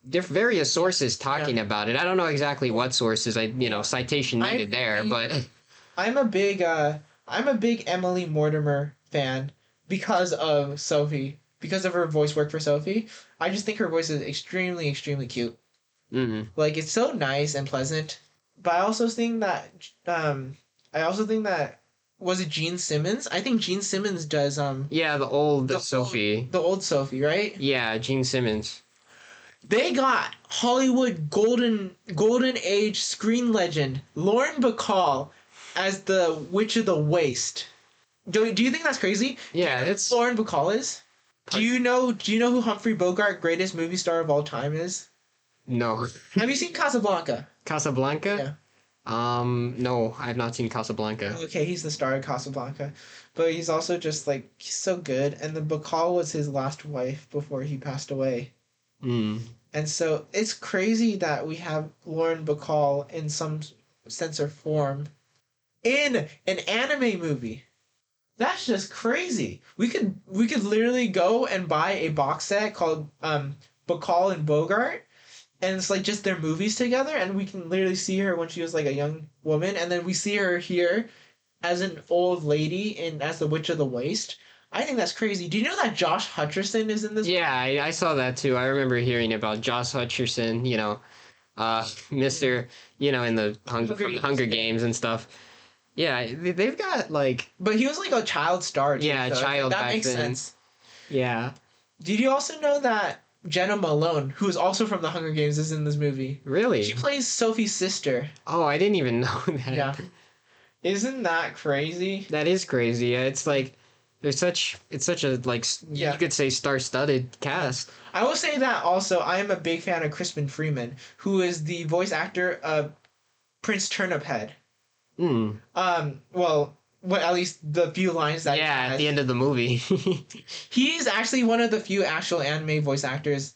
various sources talking about it. I don't know exactly what sources citation needed there, but I'm a big Emily Mortimer fan because of Sophie, because of her voice work for Sophie. I just think her voice is extremely, extremely cute. Mm-hmm. Like it's so nice and pleasant. But I also think that was it Gene Simmons? I think Gene Simmons does the old Sophie. The old Sophie, right? Yeah, Gene Simmons. They got Hollywood golden age screen legend Lauren Bacall as the Witch of the Waste. Do you think that's crazy? Yeah, it's Lauren Bacall is. Do you know who Humphrey Bogart, greatest movie star of all time, is? No. Have you seen Casablanca? Casablanca? Yeah. No, I've not seen Casablanca. Okay, he's the star of Casablanca, but he's also just like he's so good. And the Bacall was his last wife before he passed away. And so it's crazy that we have Lauren Bacall in some sense or form in an anime movie. That's just crazy. We could literally go and buy a box set called Bacall and Bogart, and it's like just their movies together, and we can literally see her when she was like a young woman, and then we see her here as an old lady and as the Witch of the Waste. I think that's crazy. Do you know that Josh Hutcherson is in this? Yeah, I saw that too. I remember hearing about Josh Hutcherson, Mr. in the Hunger Games and stuff. Yeah, they've got like. But he was like a child star. Too, yeah, so child. That back makes then. sense. Yeah. Did you also know that Jenna Malone, who is also from the Hunger Games, is in this movie? Really? She plays Sophie's sister. Oh, I didn't even know that. Yeah. Isn't that crazy? That is crazy. Yeah, it's like. It's such a you could say star-studded cast. I will say that also I am a big fan of Crispin Freeman, who is the voice actor of Prince Turniphead. Well, at least the few lines that at the end of the movie. He's actually one of the few actual anime voice actors,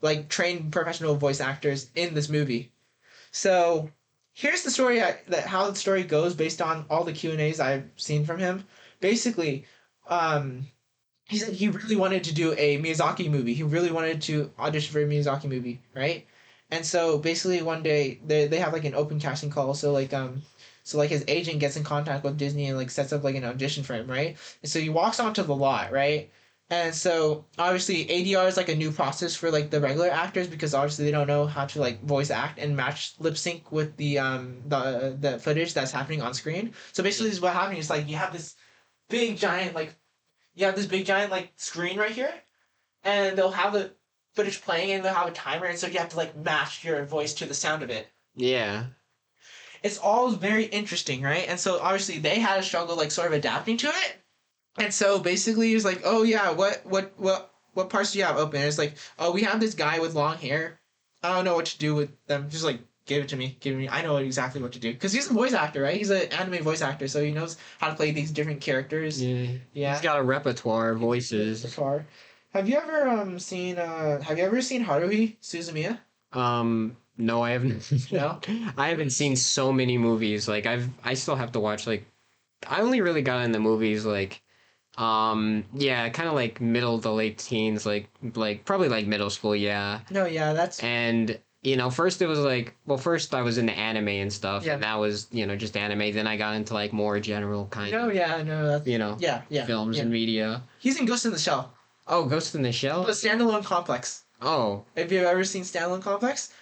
like trained professional voice actors in this movie. So here's the story how the story goes based on all the Q&As I've seen from him. Basically, he said he really wanted to do a Miyazaki movie. He really wanted to audition for a Miyazaki movie, right? And so basically one day they have like an open casting call. So like his agent gets in contact with Disney and like sets up like an audition for him, right? And so he walks onto the lot, right? And so obviously ADR is like a new process for like the regular actors because obviously they don't know how to like voice act and match lip sync with the footage that's happening on screen. So basically, this is what happening is like you have this big giant like screen right here, and they'll have the footage playing and they'll have a timer, and so you have to like match your voice to the sound of it. Yeah. It's all very interesting, right? And so obviously they had a struggle like sort of adapting to it. And so basically he's like, oh yeah, what parts do you have open? And it's like, oh, we have this guy with long hair. I don't know what to do with them. Just like give it to me. I know exactly what to do because he's a voice actor, right? He's an anime voice actor, so he knows how to play these different characters. Yeah. He's got a repertoire of voices. Have you ever seen Haruhi Suzumiya? No, I haven't. No? I haven't seen so many movies. Like I still have to watch like I only really got into movies like yeah, kind of like middle to late teens, like probably like middle school, yeah. No, yeah, that's And first it was like, well, first I was into anime and stuff, Yeah. and that was, just anime. Then I got into like more general kind no, of, yeah, no, that's yeah, films yeah. and media. He's in Ghost in the Shell, Oh, Ghost in the Shell? the standalone complex. Oh, Have you ever seen Standalone Complex?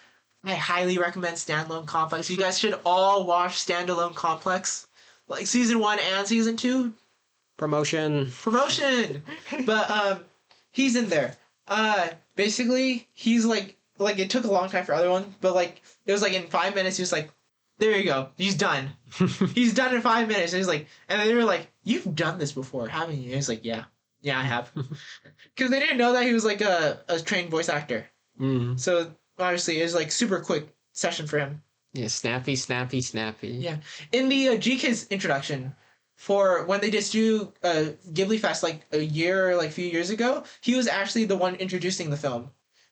I highly recommend Standalone Complex. You guys should all watch Standalone Complex, like season 1 and season 2. promotion. But he's in there. Basically he's like it took a long time for other one, but like it was like in 5 minutes he was like, there you go, he's done. He's done in 5 minutes. And he's like, and then they were like, you've done this before, haven't you? And he's like, yeah, I have. Because they didn't know that he was like a trained voice actor. Mm. So obviously it was like super quick session for him. Yeah, snappy. Yeah. In the G-Kids introduction, for when they did Studio Ghibli Fest like a few years ago, he was actually the one introducing the film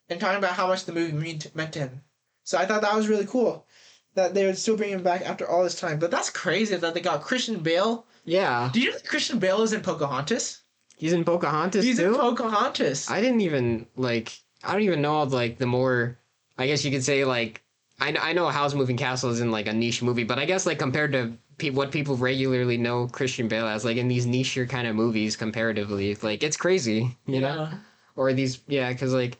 and talking about how much the movie meant to him. So I thought that was really cool that they would still bring him back after all this time. But that's crazy that they got Christian Bale. Yeah. Do you know that Christian Bale is in Pocahontas? He's in Pocahontas He's too? in Pocahontas. I don't even know like the more, I guess you could say like, I know Howl's Moving Castle isn't like a niche movie, but I guess like compared to what people regularly know Christian Bale as, like in these niche kind of movies comparatively, like it's crazy, you know? Or these, yeah, because like...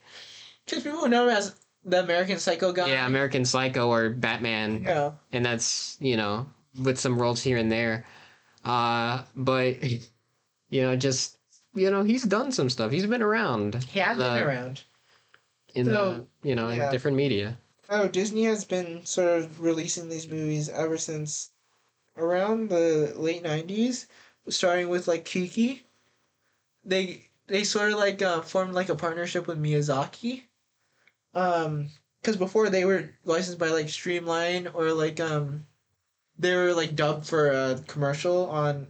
Because people know him as the American Psycho guy. Yeah, American Psycho or Batman. Yeah. And that's, with some roles here and there. But, just, he's done some stuff. He's been around. He has been around. In in different media. Oh, Disney has been sort of releasing these movies ever since around the late 90s, starting with like Kiki. They sort of like formed like a partnership with Miyazaki. Because before they were licensed by like Streamline or like they were like dubbed for a commercial on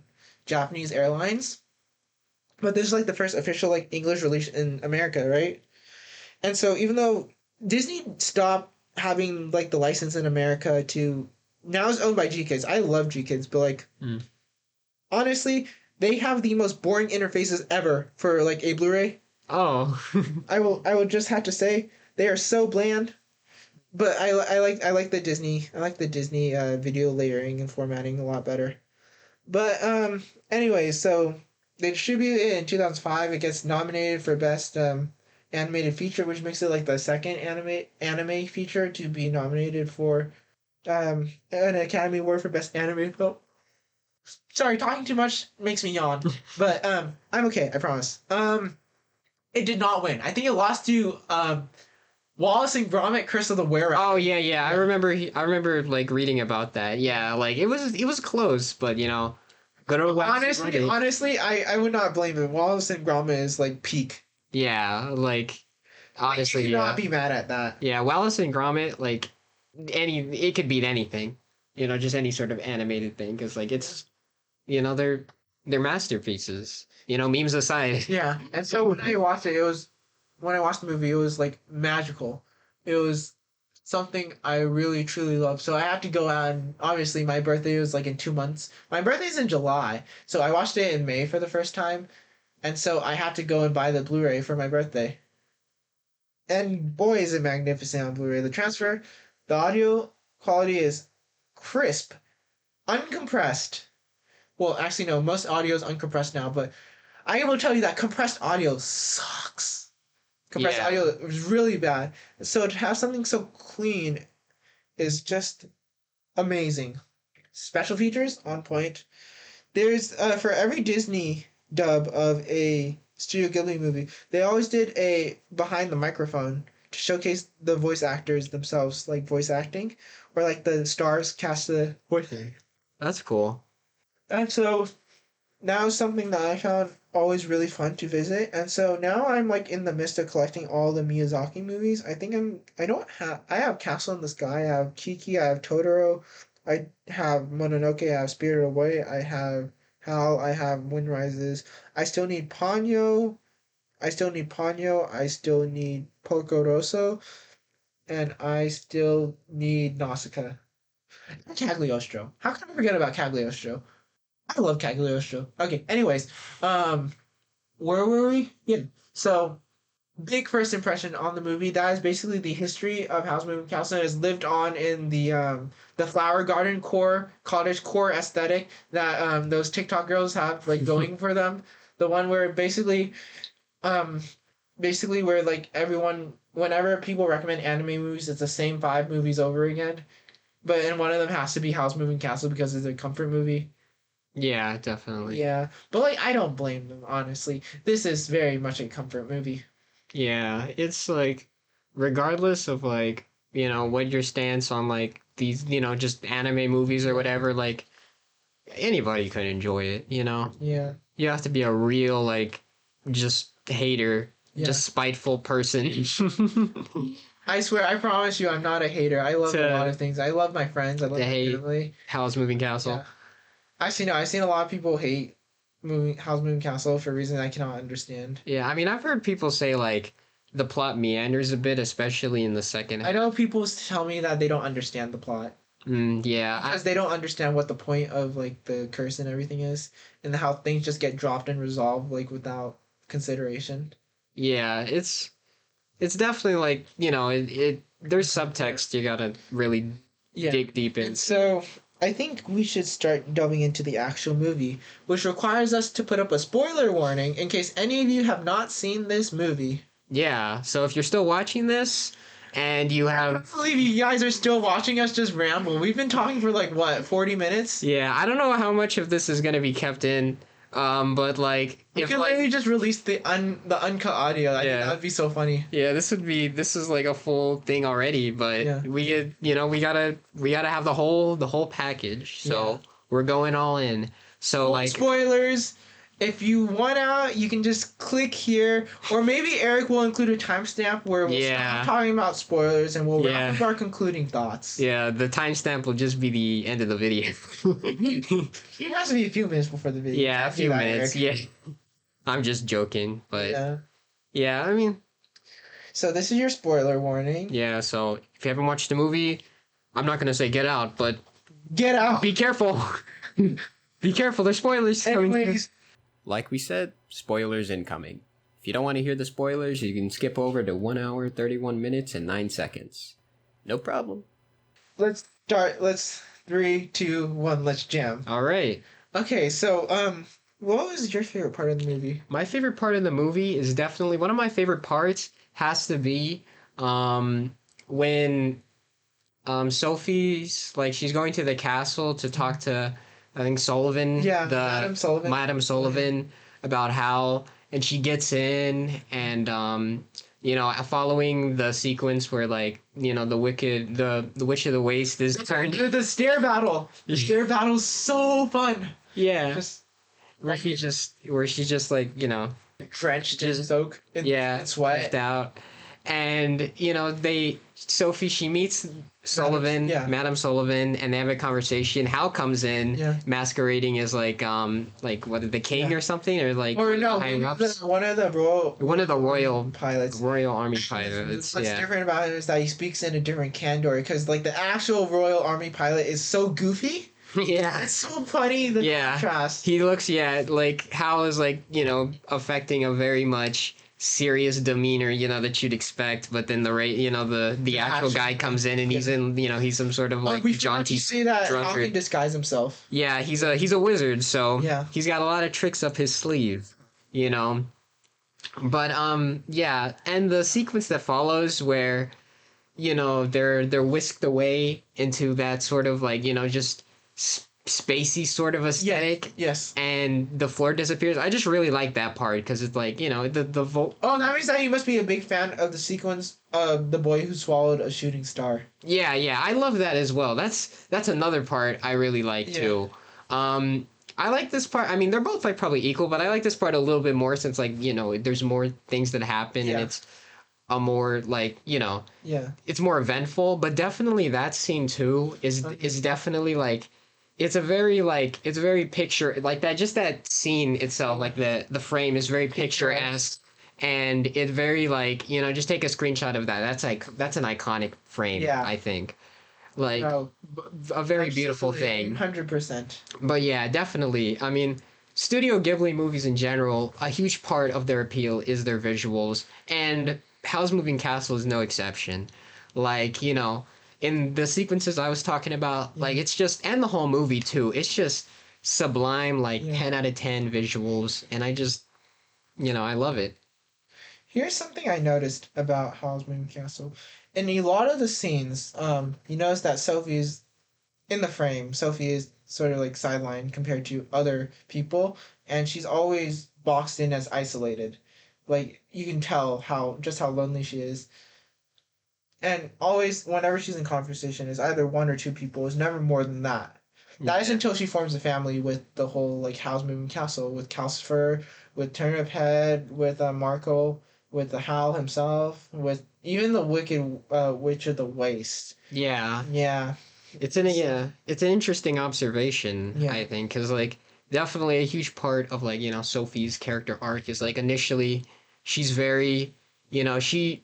Japanese airlines. But this is like the first official like English release in America, right? And so even though Disney stopped having like the license in America to now it's owned by G-Kids. I love G-Kids, but like honestly, they have the most boring interfaces ever for like a Blu-ray. Oh. I will just have to say they are so bland. But I like the Disney video layering and formatting a lot better. But anyway, so they distribute it in 2005. It gets nominated for best animated feature, which makes it like the second anime feature to be nominated for an Academy Award for best animated film. Sorry, talking too much makes me yawn, but I'm okay, I promise. It did not win. I think it lost to Wallace and Gromit: Curse of the Were. Oh yeah. I remember like reading about that. Yeah, like it was close, but good old honestly, I would not blame it. Wallace and Gromit is like peak. Yeah, like honestly, you cannot be mad at that. Yeah, Wallace and Gromit, like it could beat anything, just any sort of animated thing, because like it's, they're masterpieces, memes aside. Yeah, and so when I watched the movie, it was like magical. It was something I really truly love. So I have to go out, and obviously my birthday was like in 2 months. My birthday's in July, so I watched it in May for the first time. And so I had to go and buy the Blu-ray for my birthday. And boy, is it magnificent on Blu-ray. The audio quality is crisp, uncompressed. Well, actually, no, most audio is uncompressed now, but I will tell you that compressed audio sucks. Compressed audio is really bad. So to have something so clean is just amazing. Special features on point. There's for every Disney dub of a Studio Ghibli movie, they always did a behind the microphone to showcase the voice actors themselves, like voice acting, or like the stars cast the voice. That's cool. And so now something that I found always really fun to visit, and so now I'm like in the midst of collecting all the Miyazaki movies. I have Castle in the Sky, I have Kiki, I have Totoro, I have Mononoke, I have Spirited Away, I have Howl, I have Wind Rises. I still need Ponyo, I still need Porco Rosso, and I still need Nausicaa. And Cagliostro. How can I forget about Cagliostro? I love Cagliostro. Okay, anyways, where were we? Yeah, so big first impression on the movie. That is basically the history of Howl's Moving Castle. It has lived on in the flower garden core, cottage core aesthetic that those TikTok girls have like going for them. The one where basically where like everyone, whenever people recommend anime movies, it's the same 5 movies over again. But and one of them has to be Howl's Moving Castle because it's a comfort movie. Yeah, definitely. Yeah, but like I don't blame them, honestly. This is very much a comfort movie. Yeah, it's like, regardless of like, what your stance on like these, just anime movies or whatever, like anybody could enjoy it, Yeah. You have to be a real like just hater, just spiteful person. I swear, I promise you, I'm not a hater. I love a lot of things. I love my friends. I love my family. Howl's Moving Castle. Yeah. Actually, no, I've seen a lot of people hate Howl's Moving Castle for reasons I cannot understand. Yeah, I mean, I've heard people say like the plot meanders a bit, especially in the second half. I know people tell me that they don't understand the plot. Yeah. Because they don't understand what the point of like the curse and everything is, and how things just get dropped and resolved like without consideration. Yeah, it's definitely like, there's subtext you gotta really dig deep in. And so I think we should start delving into the actual movie, which requires us to put up a spoiler warning in case any of you have not seen this movie. Yeah, so if you're still watching this and you have... I can't believe you guys are still watching us just ramble. We've been talking for like, what, 40 minutes? Yeah, I don't know how much of this is going to be kept in, but like... You could maybe just release the uncut audio. I think that would be so funny. Yeah, this is like a full thing already, but we gotta have the whole package. So we're going all in. So like spoilers. If you want out, you can just click here, or maybe Eric will include a timestamp where we'll stop talking about spoilers and we'll wrap up our concluding thoughts. Yeah, the timestamp will just be the end of the video. It has to be a few minutes before the video. Yeah, a few minutes. Eric. Yeah. I'm just joking, but yeah, I mean. So this is your spoiler warning. Yeah, so if you haven't watched the movie, I'm not gonna say get out, but get out. Be careful. Be careful. There's spoilers coming. Like we said, spoilers incoming. If you don't want to hear the spoilers, you can skip over to 1 hour, 31 minutes, and 9 seconds. No problem. Let's start. 3, 2, 1, let's jam. All right. Okay, so, what was your favorite part of the movie? My favorite part of the movie is definitely, one of my favorite parts has to be, when, Sophie's, like, she's going to the castle to talk to, I think Sullivan, Madam Sullivan, about Howl, and she gets in, and following the sequence where like the Witch of the Waste is turned. The stair battle. The stair battle's so fun. Yeah, where she's just like drenched in soak. And sweat out, and Sophie, she meets Sullivan, Madam Sullivan, and they have a conversation. Hal comes in, masquerading as like the king or something, or one of the royal pilots, Royal Army pilots. What's different about him is that he speaks in a different candor, because like the actual Royal Army pilot is so goofy. Yeah, it's so funny. The contrast. He looks like Hal is affecting a very much serious demeanor, that you'd expect, but then the actual guy comes in and he's in, he's some sort of like jaunty see that drunkard. How he disguise himself. Yeah, he's a wizard, so yeah, he's got a lot of tricks up his sleeve, But yeah, and the sequence that follows where they're whisked away into that sort of like just spacey sort of aesthetic. Yes. And the floor disappears. I just really like that part because it's like Oh, that means that he must be a big fan of the sequence of the boy who swallowed a shooting star. Yeah, I love that as well. That's another part I really like too. I like this part. I mean, they're both like probably equal, but I like this part a little bit more since like there's more things that happen and it's a more like it's more eventful. But definitely that scene too is definitely like it's very picture like that. Just that scene itself, like the frame is very picturesque, and it's very like just take a screenshot of that. That's an iconic frame. Yeah, I think. Like a very beautiful thing. 100%. But yeah, definitely. I mean, Studio Ghibli movies in general, a huge part of their appeal is their visuals, and Howl's Moving Castle is no exception. Like, in the sequences I was talking about, like it's just, and the whole movie too, it's just sublime, like 10 out of 10 visuals, and I just, I love it. Here's something I noticed about Howl's Moving Castle. In a lot of the scenes, you notice that Sophie is in the frame. Sophie is sort of like sidelined compared to other people, and she's always boxed in as isolated. Like you can tell how lonely she is. And always, whenever she's in conversation, is either one or two people. It's never more than that. That is until she forms a family with the whole like Howl's Moving Castle, with Calcifer, with Turnip Head, with Marco, with the Howl himself, with even the Wicked Witch of the Waste. Yeah. Yeah. It's an interesting observation, I think, because like definitely a huge part of like Sophie's character arc is like initially she's very she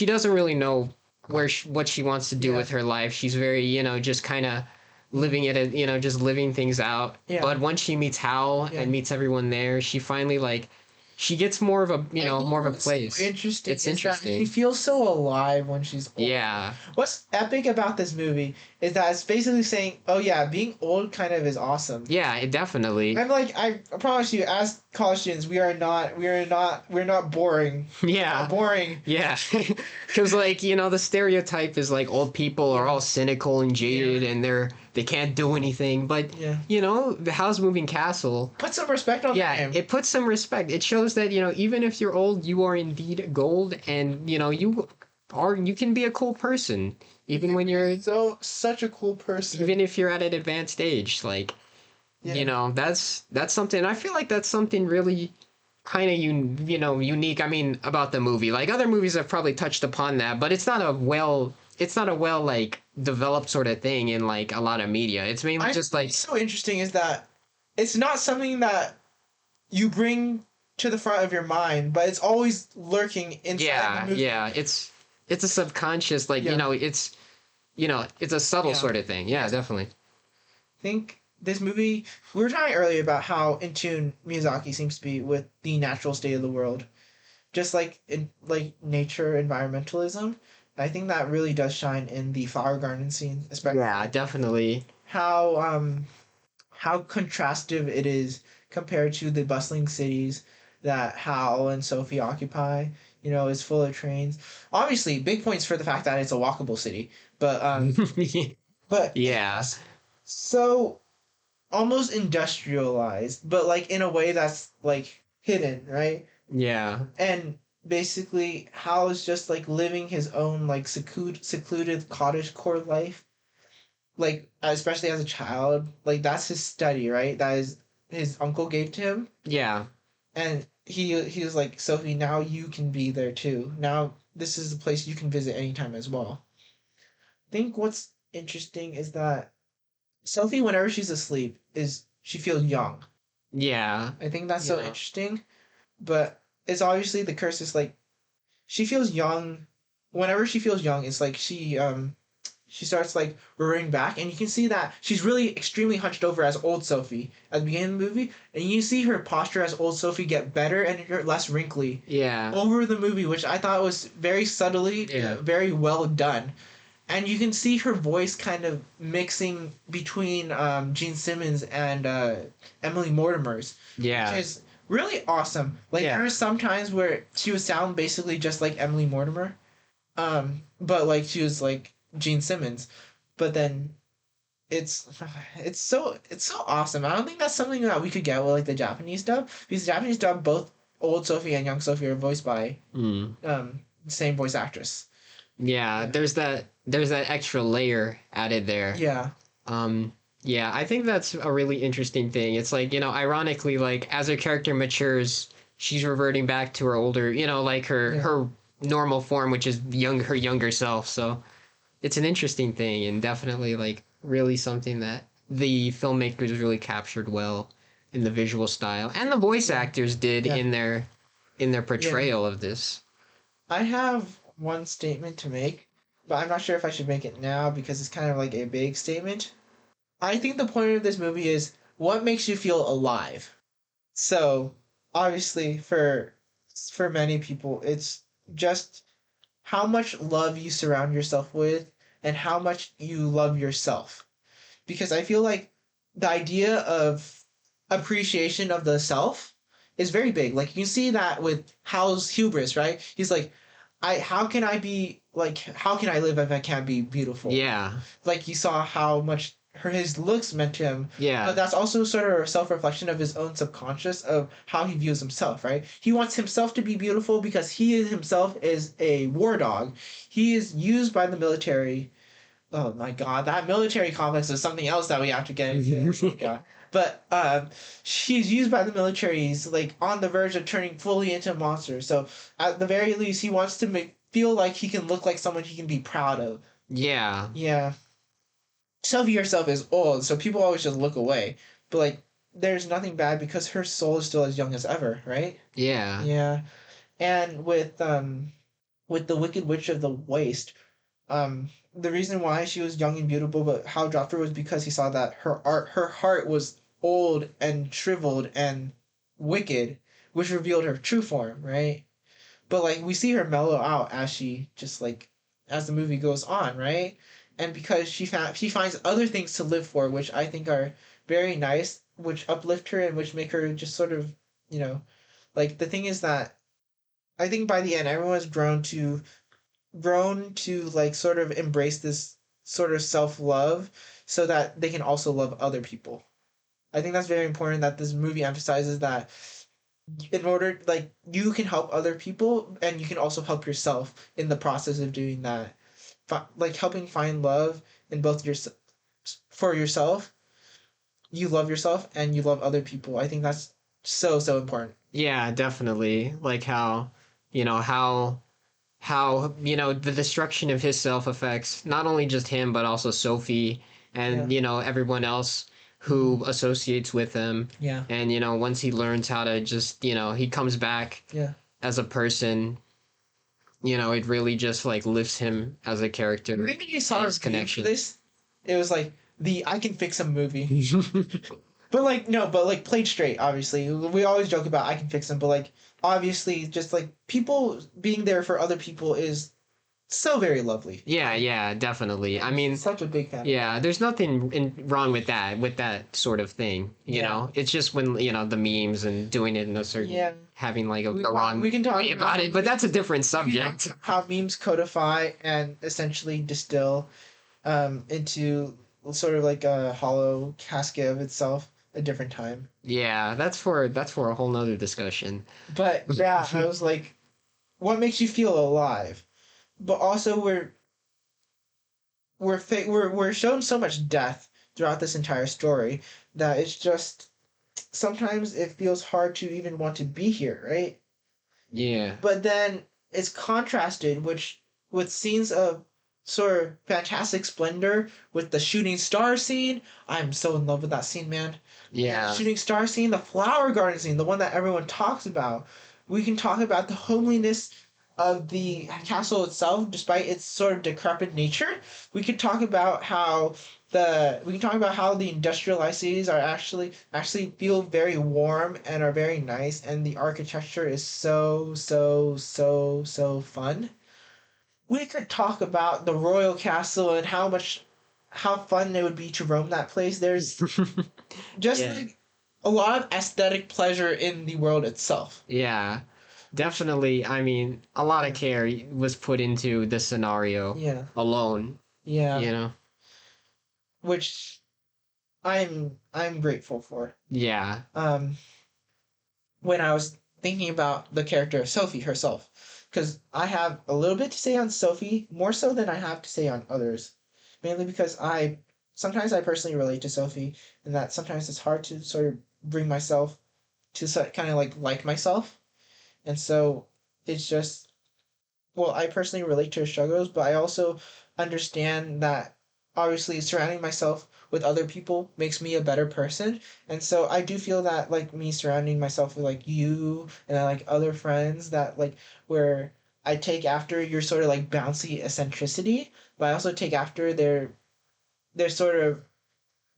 doesn't really know what she wants to do with her life. She's very just kind of living it, just living things out. Yeah. But once she meets Howl and meets everyone there, she finally like. She gets more of a more of a place. Interesting. It's interesting. She feels so alive when she's old. Yeah. What's epic about this movie is that it's basically saying, "Oh yeah, being old kind of is awesome." Yeah, it definitely. I'm like, I promise you, as college students, we're not boring. Yeah. Boring. Yeah, because like the stereotype is like old people are all cynical and jaded and they can't do anything. But the Howl's Moving Castle. Put some respect on the name. It puts some respect. It shows that even if you're old, you are indeed gold, and you can be a cool person even when you're such a cool person. Even if you're at an advanced age, like that's something. I feel like that's something really kind of unique. I mean, about the movie. Like other movies have probably touched upon that, but it's not a well like developed sort of thing in like a lot of media. It's mainly just like what's so interesting is that it's not something that you bring to the front of your mind, but it's always lurking inside the movie. Yeah, it's a subconscious like it's a subtle sort of thing. Yeah, definitely. I think this movie, we were talking earlier about how in tune Miyazaki seems to be with the natural state of the world, just like in like nature environmentalism. I think that really does shine in the flower garden scene, especially. Yeah, definitely. How contrastive it is compared to the bustling cities that Howl and Sophie occupy. Is full of trains. Obviously, big points for the fact that it's a walkable city, but but yeah, so almost industrialized, but like in a way that's like hidden, right? Yeah. And basically, Howl is just like living his own like secluded cottagecore life, like especially as a child. Like that's his study, right? That is his uncle gave to him. Yeah. And he was like, Sophie, now you can be there too. Now this is a place you can visit anytime as well. I think what's interesting is that Sophie, whenever she's asleep, she feels young. Yeah. I think that's so interesting. But it's obviously the curse is like she feels young. Whenever she feels young, it's like she she starts like reverting back, and you can see that she's really extremely hunched over as old Sophie at the beginning of the movie, and you see her posture as old Sophie get better and less wrinkly. Yeah. Over the movie, which I thought was very subtly, very well done. And you can see her voice kind of mixing between Gene Simmons and Emily Mortimer's. Yeah. Which is really awesome. Like, there were some times where she would sound basically just like Emily Mortimer. But, like, she was, like, Gene Simmons. But then it's so awesome. I don't think that's something that we could get with, like, the Japanese dub. Because the Japanese dub, both old Sophie and young Sophie are voiced by the same voice actress. Yeah, there's that extra layer added there. Yeah. Yeah, I think that's a really interesting thing. It's like, ironically, like, as her character matures, she's reverting back to her older, like her normal form, which is her younger self. So it's an interesting thing, and definitely, like, really something that the filmmakers really captured well in the visual style, and the voice actors did in their portrayal of this. I have one statement to make, but I'm not sure if I should make it now because it's kind of like a big statement. I think the point of this movie is what makes you feel alive. So, obviously, for many people, it's just how much love you surround yourself with and how much you love yourself. Because I feel like the idea of appreciation of the self is very big. Like, you can see that with Howl's hubris, right? He's like, how can I live if I can't be beautiful? Yeah. Like, you saw how much his looks meant to him. Yeah. But that's also sort of a self-reflection of his own subconscious of how he views himself, right? He wants himself to be beautiful because he himself is a war dog. He is used by the military. Oh my god, that military complex is something else that we have to get into. Yeah. But she's used by the military. He's like on the verge of turning fully into a monster. So at the very least, he wants to feel like he can look like someone he can be proud of. Yeah. Yeah. Sophie herself is old, so people always just look away. But like, there's nothing bad because her soul is still as young as ever, right? Yeah. Yeah. And with the Wicked Witch of the Waste, the reason why she was young and beautiful, but Hal dropped her was because he saw that her heart was old and shriveled and wicked, which revealed her true form, right? But like, we see her mellow out as she just like as the movie goes on, right? And because she finds other things to live for, which I think are very nice, which uplift her and which make her just sort of, like, the thing is that I think by the end everyone's grown to like sort of embrace this sort of self-love so that they can also love other people. I think that's very important that this movie emphasizes that in order, like, you can help other people and you can also help yourself in the process of doing that. Like, helping find love in both for yourself, you love yourself and you love other people. I think that's so important. Yeah, definitely. Like how the destruction of his self affects not only just him but also Sophie and everyone else who associates with him. Yeah. And once he learns how to just he comes back as a person, it really just like lifts him as a character. Maybe you saw his connection. This, it was like the I Can Fix Him movie. But like, no, but like played straight, obviously. We always joke about I Can Fix Him, but like, obviously, just like people being there for other people is so very lovely. Yeah, definitely. I mean, such a big fan. Yeah, there's nothing wrong with that sort of thing. You know, it's just when the memes and doing it in a certain having like a wrong we can talk way about it, but that's a different subject. How memes codify and essentially distill into sort of like a hollow casket of itself a different time. Yeah, that's for a whole nother discussion. But yeah, I was like, what makes you feel alive? But also we're shown so much death throughout this entire story that it's just sometimes it feels hard to even want to be here, right? Yeah. But then it's contrasted with scenes of sort of fantastic splendor with the shooting star scene. I'm so in love with that scene, man. Yeah. The shooting star scene, the flower garden scene, the one that everyone talks about. We can talk about the homeliness of the castle itself, despite its sort of decrepit nature. We could talk about how the industrialized cities are actually feel very warm and are very nice, and the architecture is so fun. We could talk about the royal castle and how fun it would be to roam that place. There's just Yeah. like a lot of aesthetic pleasure in the world itself. Yeah, definitely. I mean, a lot of care was put into the scenario Yeah. alone, Yeah. you know? Which I'm grateful for. Yeah. When I was thinking about the character of Sophie herself, because I have a little bit to say on Sophie, more so than I have to say on others, mainly because I personally relate to Sophie, and that sometimes it's hard to sort of bring myself to kind of like myself, and so it's just, well, I personally relate to her struggles, but I also understand that obviously surrounding myself with other people makes me a better person. And so I do feel that like me surrounding myself with like you and like other friends, that like where I take after your sort of like bouncy eccentricity, but I also take after their sort of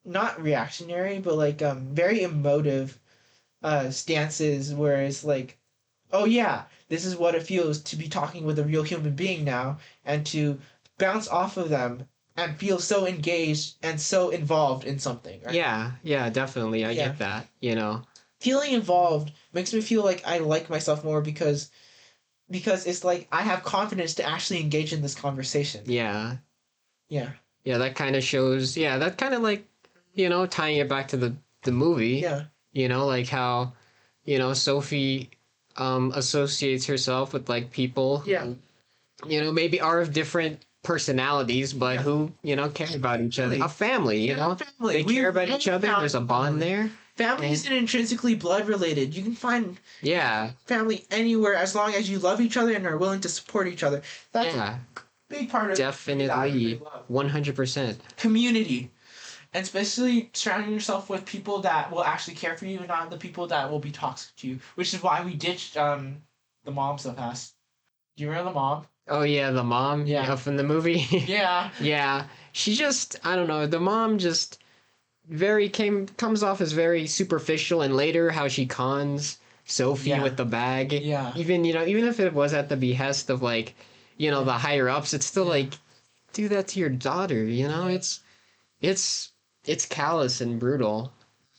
not reactionary, but like very emotive stances, where it's like, oh yeah, this is what it feels to be talking with a real human being now, and to bounce off of them and feel so engaged and so involved in something. Right? Yeah, definitely. I Yeah. get that, you know? Feeling involved makes me feel like I like myself more, because it's like I have confidence to actually engage in this conversation. Yeah. Yeah. Yeah, that kind of shows, yeah, that kind of like, you know, tying it back to the movie, Yeah. you know, like how, you know, Sophie associates herself with like people Yeah. who, you know, maybe are of different personalities, but Yeah. who, you know, care about each other. Family. A family, you Yeah, know? family. They care about each other. There's a bond there. Family isn't intrinsically blood related. You can find Yeah. family anywhere as long as you love each other and are willing to support each other. That's Yeah. a big part of Definitely. 100%. community. And especially surrounding yourself with people that will actually care for you and not the people that will be toxic to you. Which is why we ditched the mom so fast. Do you remember the mom? Oh yeah, the mom, Yeah. you know, from the movie. Yeah. Yeah. She just, I don't know, the mom just comes off as very superficial, and later how she cons Sophie Yeah. with the bag. Yeah. Even, you know, even if it was at the behest of like, you know, the higher ups, it's still like, do that to your daughter, you know? It's callous and brutal.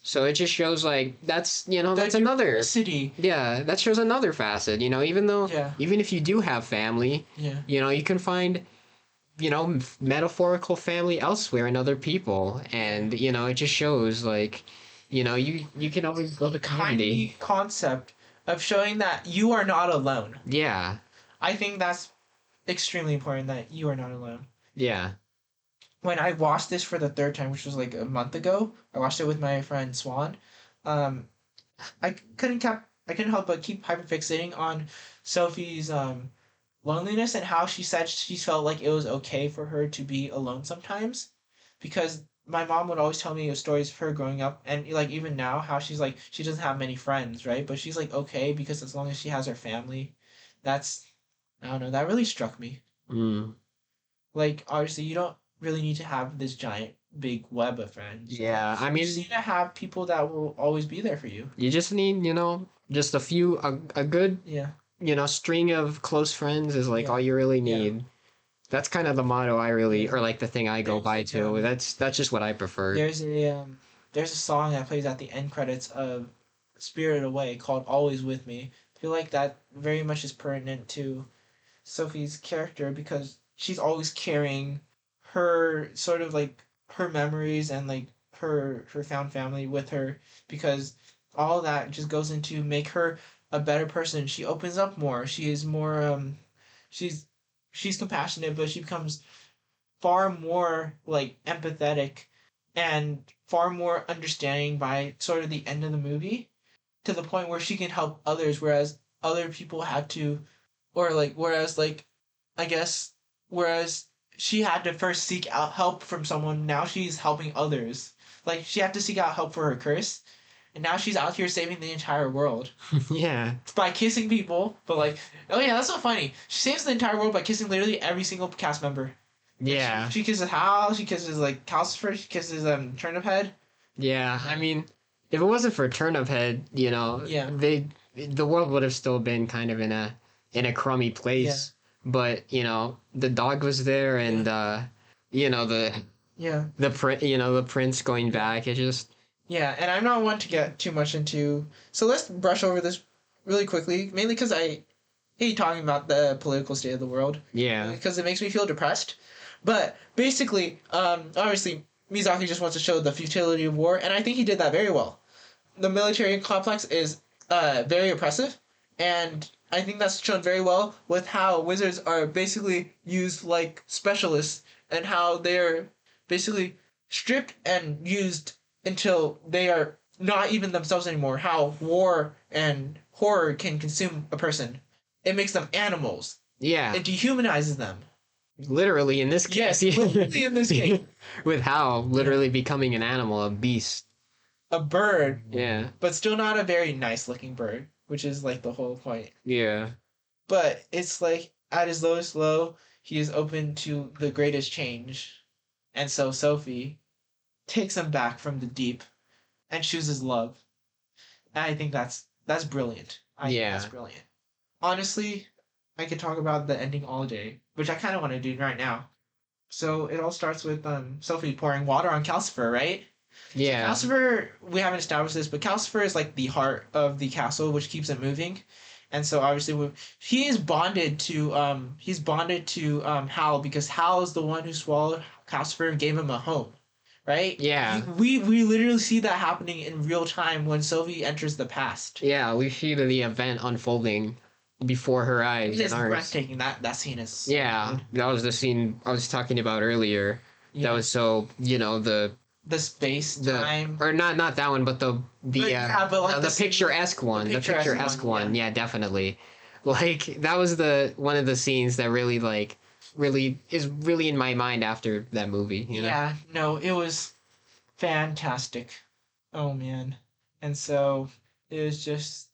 So it just shows like that's, you know, that's another city. yeah, that shows another facet, you know, even though Yeah. even if you do have family, Yeah. you know, you can find, you know, metaphorical family elsewhere in other people, and you know, it just shows like, you know, you can always build a community. Tiny concept of showing that you are not alone. Yeah. I think that's extremely important, that you are not alone. Yeah. When I watched this for the third time, which was like a month ago, I watched it with my friend Swan. Um, I couldn't help but keep hyperfixating on Sophie's loneliness, and how she said she felt like it was okay for her to be alone sometimes, because my mom would always tell me stories of her growing up, and like even now, how she's like she doesn't have many friends, right? But she's like okay, because as long as she has her family, that's, I don't know, that really struck me. Mm. Like obviously you don't really need to have this giant big web of friends. Yeah. I You mean, just need to have people that will always be there for you. you just need, you know, just a good, Yeah. you know, string of close friends is like Yeah. all you really Yeah. need. That's kind of the motto I really, or like the thing I go by too. Yeah. That's just what I prefer. There's a song that plays at the end credits of Spirited Away called Always With Me. I feel like that very much is pertinent to Sophie's character, because she's always carrying her sort of like her memories and like her found family with her, because all that just goes into make her a better person. She opens up more. She is more she's she's compassionate, but she becomes far more like empathetic and far more understanding by sort of the end of the movie, to the point where she can help others, whereas other people had to, or like whereas like I guess whereas she had to first seek out help from someone, now she's helping others. Like she had to seek out help for her curse, and now she's out here saving the entire world. Yeah. By kissing people, but like, oh yeah, that's so funny. She saves the entire world by kissing literally every single cast member. Yeah. She kisses Howl, she kisses like Calcifer, she kisses Turnip Head. Yeah. I mean, if it wasn't for Turnip Head, you know, Yeah. the world would have still been kind of in a crummy place. Yeah. But, you know, the dog was there, and you know, the prince going back, it just... Yeah, and I'm not one to get too much into... So let's brush over this really quickly, mainly because I hate talking about the political state of the world. Yeah. Because it makes me feel depressed. But basically, obviously, Miyazaki just wants to show the futility of war, and I think he did that very well. The military complex is very oppressive, and I think that's shown very well with how wizards are basically used like specialists, and how they're basically stripped and used until they are not even themselves anymore. How war and horror can consume a person. It makes them animals. Yeah. It dehumanizes them. Literally in this case. Yes, literally in this case. With Howl literally becoming an animal, a beast. A bird. Yeah. But still not a very nice looking bird, which is like the whole point. Yeah. But it's like at his lowest low, he is open to the greatest change. And so Sophie takes him back from the deep and chooses love. And I think that's brilliant. I think that's brilliant. Honestly, I could talk about the ending all day, which I kind of want to do right now. So it all starts with Sophie pouring water on Calcifer, right? Yeah. So Calcifer, we haven't established this, but Calcifer is like the heart of the castle, which keeps it moving. And so obviously he is bonded to Howl, because Howl is the one who swallowed Calcifer and gave him a home, right? Yeah. We literally see that happening in real time when Sophie enters the past. Yeah, we see the event unfolding before her eyes. It's breathtaking. That scene is... Yeah, that was the scene I was talking about earlier. Yeah. That was so, you know, the space time, or not that one, but the picturesque one, the picturesque one. Yeah, definitely. Like that was one of the scenes that really is really in my mind after that movie. You know? Yeah, no, it was fantastic. Oh man, and so it was just,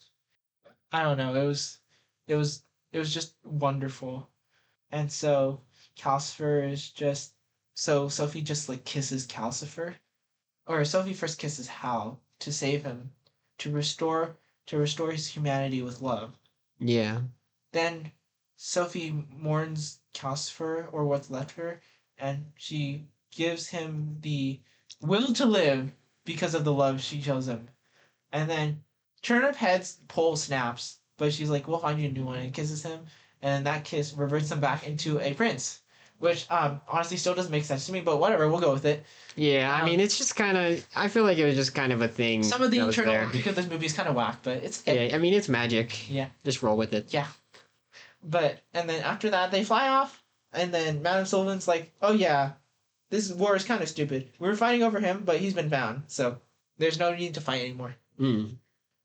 I don't know, it was just wonderful, and so Calcifer is just. So Sophie just like kisses Calcifer, or Sophie first kisses Howl to save him, to restore his humanity with love. Yeah. Then Sophie mourns Calcifer, or what's left her, and she gives him the will to live because of the love she shows him. And then Turnip Head's pole snaps, but she's like, "We'll find you a new one," and kisses him, and that kiss reverts him back into a prince. Which honestly still doesn't make sense to me, but whatever, we'll go with it. Yeah, I mean, it's just kind of... I feel like it was just kind of a thing. Some of the internal logic of this movie is kind of whack, but it's... Yeah, I mean, it's magic. Yeah. Just roll with it. Yeah. And then after that, they fly off, and then Madame Sullivan's like, "Oh yeah, this war is kind of stupid. We were fighting over him, but he's been found, so there's no need to fight anymore."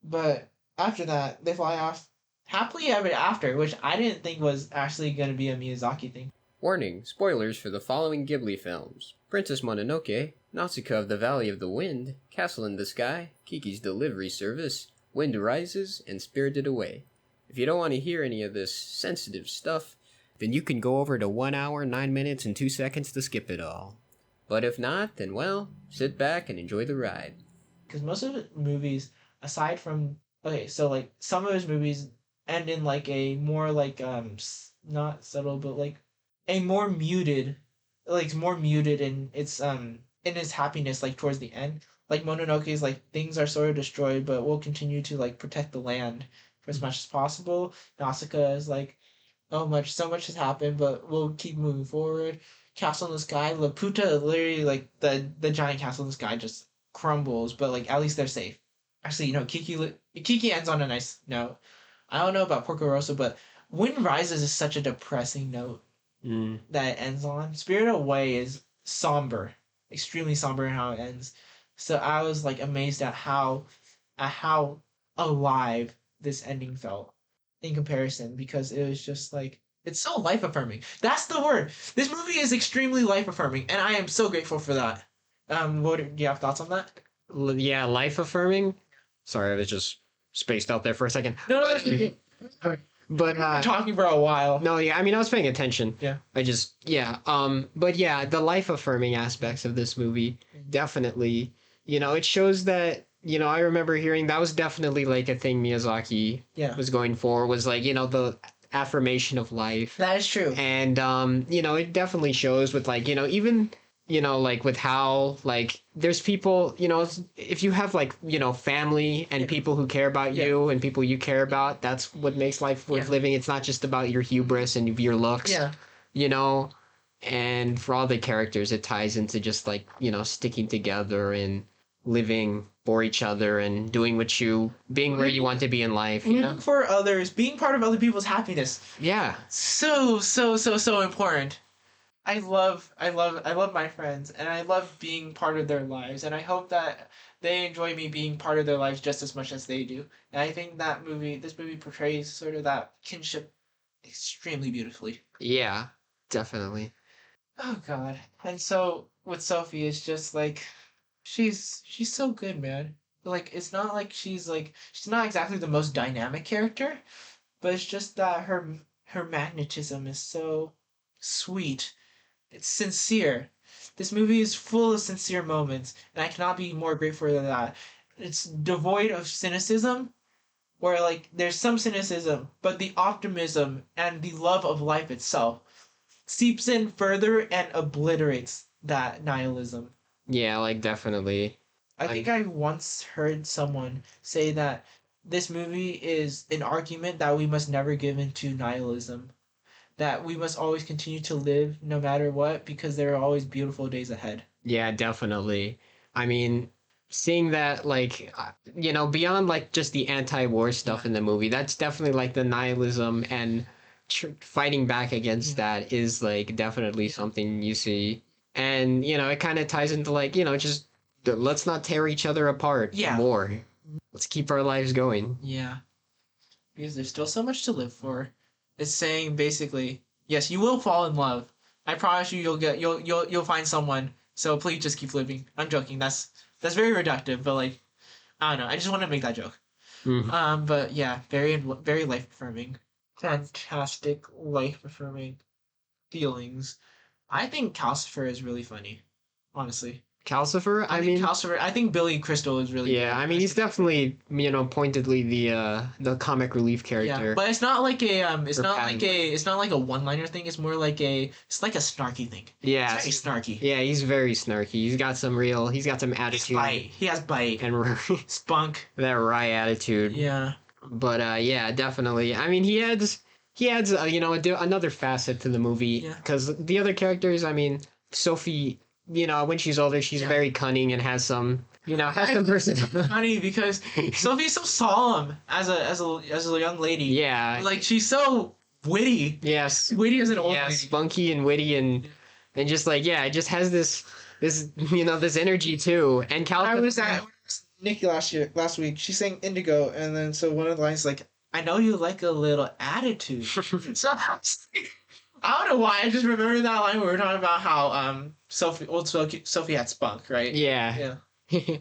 But after that, they fly off happily ever after, which I didn't think was actually going to be a Miyazaki thing. Warning, spoilers for the following Ghibli films: Princess Mononoke, Nausicaa of the Valley of the Wind, Castle in the Sky, Kiki's Delivery Service, Wind Rises, and Spirited Away. If you don't want to hear any of this sensitive stuff, then you can go over to 1 hour, 9 minutes, and 2 seconds to skip it all. But if not, then well, sit back and enjoy the ride. Because most of the movies, aside from... Okay, so like some of his movies end in like a more like, not subtle, but like a more muted in its happiness, like towards the end. Like Mononoke is like, things are sort of destroyed, but we'll continue to like protect the land for as much as possible. Nausicaa is like, so much has happened, but we'll keep moving forward. Castle in the Sky, Laputa, literally like the giant castle in the sky just crumbles, but like at least they're safe. Actually, Kiki ends on a nice note. I don't know about Porco Rosso, but Wind Rises is such a depressing note that it ends on. Spirited Away is somber, extremely somber in how it ends. So I was like amazed at how alive this ending felt in comparison, because it was just like, it's so life affirming. That's the word. This movie is extremely life affirming, and I am so grateful for that. Do you have thoughts on that? Yeah, life affirming. Sorry, I was just spaced out there for a second. No, But talking for a while. no, yeah, I mean, I was paying attention. Yeah. But yeah, the life affirming aspects of this movie definitely, it shows that, I remember hearing that was definitely like a thing Miyazaki Yeah. was going for, was like, the affirmation of life. That is true. And it definitely shows with like, even like with Howl, like there's people, if you have like, family and people who care about you and people you care about, that's what makes life worth living. It's not just about your hubris and your looks. Yeah. And for all the characters, it ties into just like, sticking together and living for each other and doing being where you want to be in life. For others, being part of other people's happiness. Yeah. So important. I love my friends, and I love being part of their lives, and I hope that they enjoy me being part of their lives just as much as they do. And I think this movie portrays sort of that kinship extremely beautifully. Yeah, definitely. Oh God. And so with Sophie, it's just like she's so good, man. Like it's not like she's not exactly the most dynamic character, but it's just that her magnetism is so sweet. It's sincere. This movie is full of sincere moments, and I cannot be more grateful for that. It's devoid of cynicism, where like there's some cynicism, but the optimism and the love of life itself seeps in further and obliterates that nihilism. Yeah, like definitely. I think I once heard someone say that this movie is an argument that we must never give into nihilism. That we must always continue to live no matter what, because there are always beautiful days ahead. Yeah, definitely. I mean, seeing that, like, beyond like just the anti-war stuff in the movie, that's definitely like the nihilism and fighting back against that is like definitely something you see. And, it kind of ties into like, just let's not tear each other apart more. Let's keep our lives going. Yeah. Because there's still so much to live for. It's saying basically, yes, you will fall in love. I promise you, you'll find someone. So please just keep living. I'm joking. That's very reductive, but like, I don't know. I just want to make that joke. Mm-hmm. But yeah, very life affirming, fantastic life affirming feelings. I think Calcifer is really funny, honestly. Calcifer? Calcifer. I think Billy Crystal is really good. I mean, he's definitely, pointedly the comic relief character. Yeah, but it's not like it's not like a one-liner thing. It's more like it's like a snarky thing. Yeah. It's very snarky. Yeah, he's very snarky. He's got some attitude. He has bite. And spunk. That wry attitude. Yeah. But yeah, definitely. I mean, he adds another facet to the movie, because the other characters, I mean, Sophie, when she's older, she's very cunning and has some personality. Funny because Sophie's so solemn as a young lady. Yeah. Like she's so witty. Yes. Witty as an old yeah, lady. Spunky and witty and just like, it just has this this energy too. And Cal. I was at Nikki last week. She sang Indigo, and then so one of the lines like, "I know you like a little attitude." So I don't know why. I just remember that line when we were talking about how Sophie had spunk, right? Yeah. Yeah.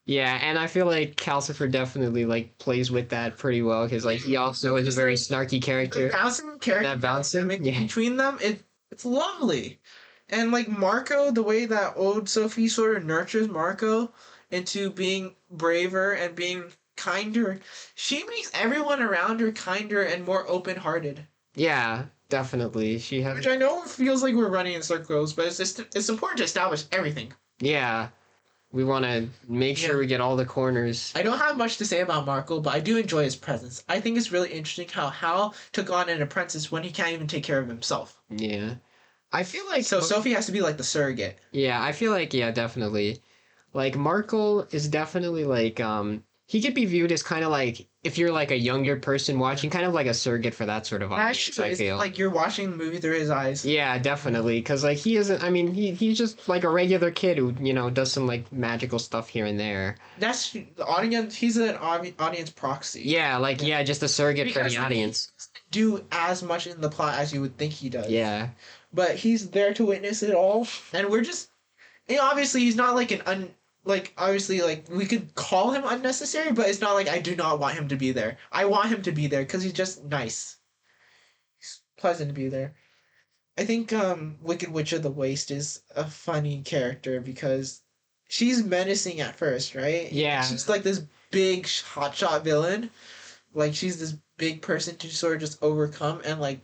Yeah, and I feel like Calcifer definitely like plays with that pretty well, because like he also is a very snarky character. Bouncing character that bouncing between them, it's lovely, and like Marco, the way that old Sophie sort of nurtures Marco into being braver and being kinder, she makes everyone around her kinder and more open-hearted. Yeah. Definitely, she has. Which I know feels like we're running in circles, but it's important to establish everything. Yeah, we want to make sure we get all the corners. I don't have much to say about Marco, but I do enjoy his presence. I think it's really interesting how Hal took on an apprentice when he can't even take care of himself. Yeah, I feel like Sophie has to be like the surrogate. Yeah, I feel like definitely, like Marco is definitely like he could be viewed as kind of like, if you're like a younger person watching, kind of like a surrogate for that sort of audience. I feel like you're watching the movie through his eyes. Yeah, definitely, because like he isn't. I mean, he's just like a regular kid who does some like magical stuff here and there. That's the audience. He's an audience proxy. Yeah, like just a surrogate for the audience. He doesn't do as much in the plot as you would think he does. Yeah, but he's there to witness it all, and we're just. Obviously, he's not like like, obviously, like, we could call him unnecessary, but it's not like I do not want him to be there. I want him to be there because he's just nice. He's pleasant to be there. I think Wicked Witch of the Waste is a funny character because she's menacing at first, right? Yeah. She's like this big hotshot villain. Like, she's this big person to sort of just overcome and, like,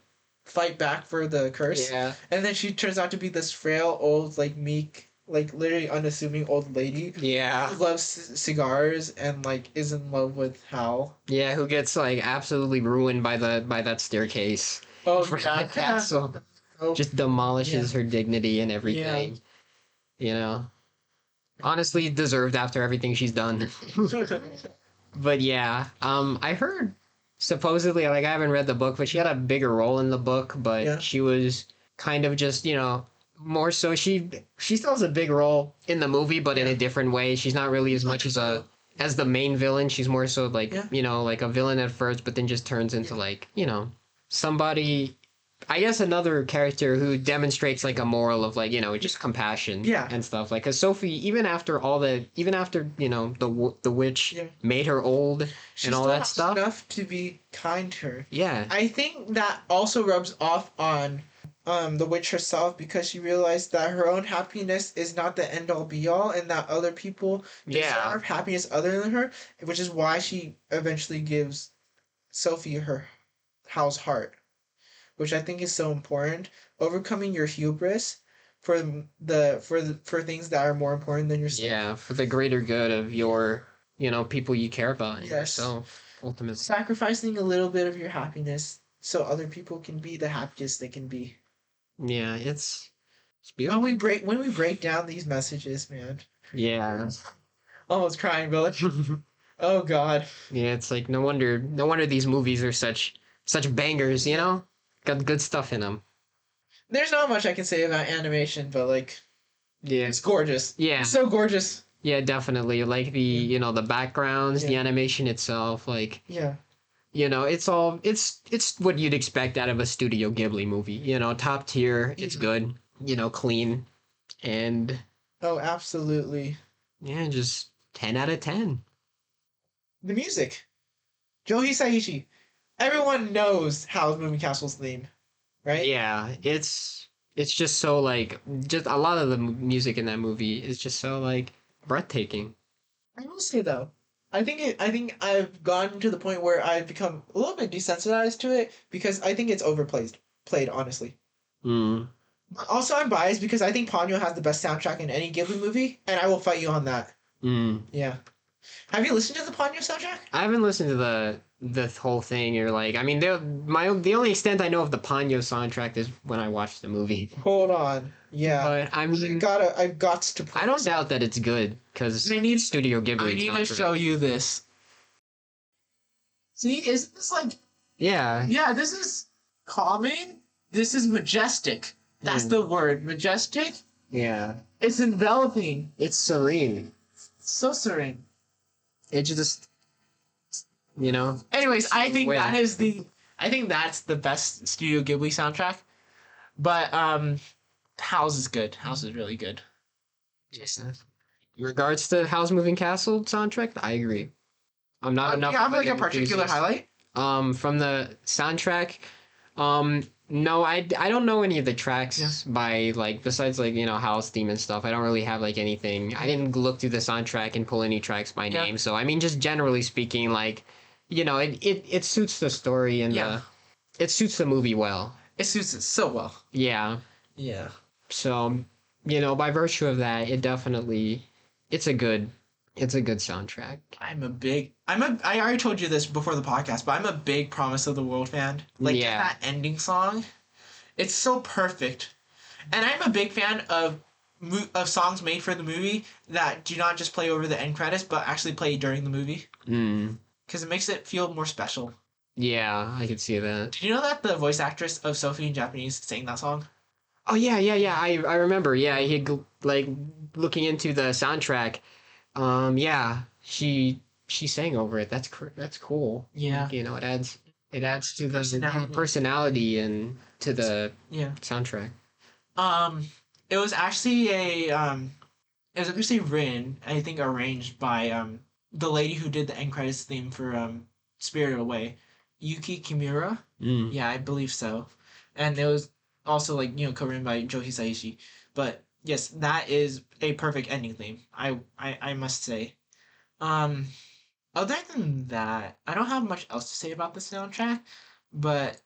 fight back for the curse. Yeah. And then she turns out to be this frail, old, like, meek, like, literally unassuming old lady. Yeah. Who loves cigars and, like, is in love with Howl. Yeah, who gets, like, absolutely ruined by that staircase. Oh, For God. that castle. Just demolishes her dignity and everything. Yeah. You know? Honestly, deserved after everything she's done. But yeah, I heard supposedly, like, I haven't read the book, but she had a bigger role in the book, but she was kind of just, you know, more so she still has a big role in the movie, but in a different way. She's not really as much as the main villain. She's more so like, you know, like a villain at first, but then just turns into like, you know, somebody, I guess another character who demonstrates like a moral of like, you know, just compassion and stuff. Like, cause Sophie, even after, you know, the witch made her old and all that stuff. Enough to be kind to her. Yeah. I think that also rubs off on the witch herself because she realized that her own happiness is not the end all be all and that other people deserve happiness other than her, which is why she eventually gives Sophie her Howl's heart, which I think is so important. Overcoming your hubris for things that are more important than yourself. Yeah, for the greater good of your, you know, people you care about and yourself, ultimately. Sacrificing a little bit of your happiness so other people can be the happiest they can be. Yeah, it's beautiful. When we break down these messages, man. Yeah. Almost crying, Billy. Oh God. Yeah, it's like no wonder these movies are such bangers, you know? Got good stuff in them. There's not much I can say about animation, but like, it's gorgeous. Yeah. It's so gorgeous. Yeah, definitely. Like the, you know, the backgrounds, the animation itself, like you know, it's what you'd expect out of a Studio Ghibli movie. You know, top tier, it's good, you know, clean. And oh, absolutely. Yeah, just 10 out of 10. The music. Joe Hisaishi. Everyone knows Howl's Moving Castle's theme, right? Yeah, it's just so like just a lot of the music in that movie is just so like breathtaking. I will say though, I think I've gotten to the point where I've become a little bit desensitized to it because I think it's played honestly. Also, I'm biased because I think Ponyo has the best soundtrack in any Ghibli movie, and I will fight you on that. Yeah. Have you listened to the Ponyo soundtrack? I haven't listened to the whole thing. Or like, I mean, the only extent I know of the Ponyo soundtrack is when I watched the movie. Hold on. Yeah. But I mean, I've got to. I don't doubt that it's good because Studio Ghibli. I need to show you this. See, is this like? Yeah. Yeah, this is calming. This is majestic. That's the word, majestic. Yeah. It's enveloping. It's serene. So serene. It just, you know. Anyways, I think that's the best Studio Ghibli soundtrack. But Howl's is good. Howl's is really good. Jason. In regards to Howl's Moving Castle soundtrack, I agree. I'm not enough. You have like a particular highlight? From the soundtrack, no, I don't know any of the tracks by like besides like, you know, Howl's theme and stuff. I don't really have like anything. I didn't look through the soundtrack and pull any tracks by name. So I mean, just generally speaking, like, you know, it suits the story and it suits the movie well. It suits it so well. Yeah. Yeah. So, you know, by virtue of that, it's a good soundtrack. I already told you this before the podcast, but I'm a big Promise of the World fan. Like, that ending song, it's so perfect. And I'm a big fan of songs made for the movie that do not just play over the end credits, but actually play during the movie. Because it makes it feel more special. Yeah, I could see that. Did you know that the voice actress of Sophie in Japanese sang that song? Oh, yeah. I remember. Yeah, he like looking into the soundtrack. She sang over it. That's cool. Yeah. Like, you know, it adds to the personality and to the soundtrack. It was actually It was actually written, I think arranged by the lady who did the end credits theme for Spirited Away, Yuki Kimura. Yeah, I believe so. And it was also like, co-written by Joe Hisaishi. But yes, that is a perfect ending theme. I must say. Um Other than that, I don't have much else to say about the soundtrack, but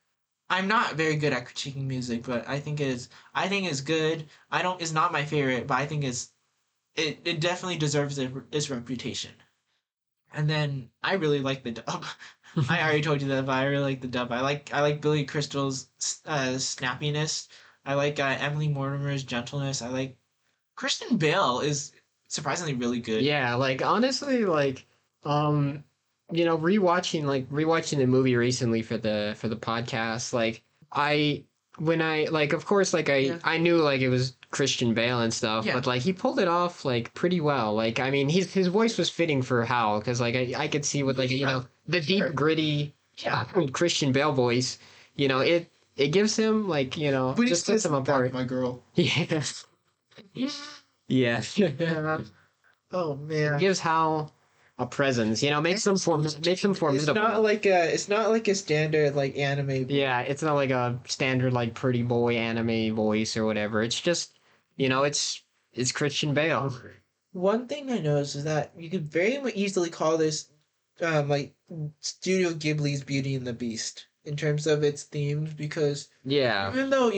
I'm not very good at critiquing music, but I think it's good. I don't It's not my favorite, but I think it definitely deserves its reputation. And then I really like the dub. I already told you that, but I really like the dub. I like Billy Crystal's snappiness. I like Emily Mortimer's gentleness. I like Christian Bale is surprisingly really good. Yeah, like honestly, like rewatching the movie recently for the podcast, like when I like of course like I knew like it was Christian Bale and stuff, Yeah. but like he pulled it off like pretty well. Like I mean, his voice was fitting for Howl because like I could see with like the deep gritty Christian Bale voice, it gives him like But he just sets him apart. my girl. Yeah. Yeah. Oh man. Gives Howl a presence, makes them formidable. It's not like a standard like anime. Yeah, it's not like a standard like pretty boy anime voice or whatever. It's just, it's Christian Bale. One thing I noticed is that you could very easily call this like Studio Ghibli's Beauty and the Beast in terms of its themes, because Yeah. even though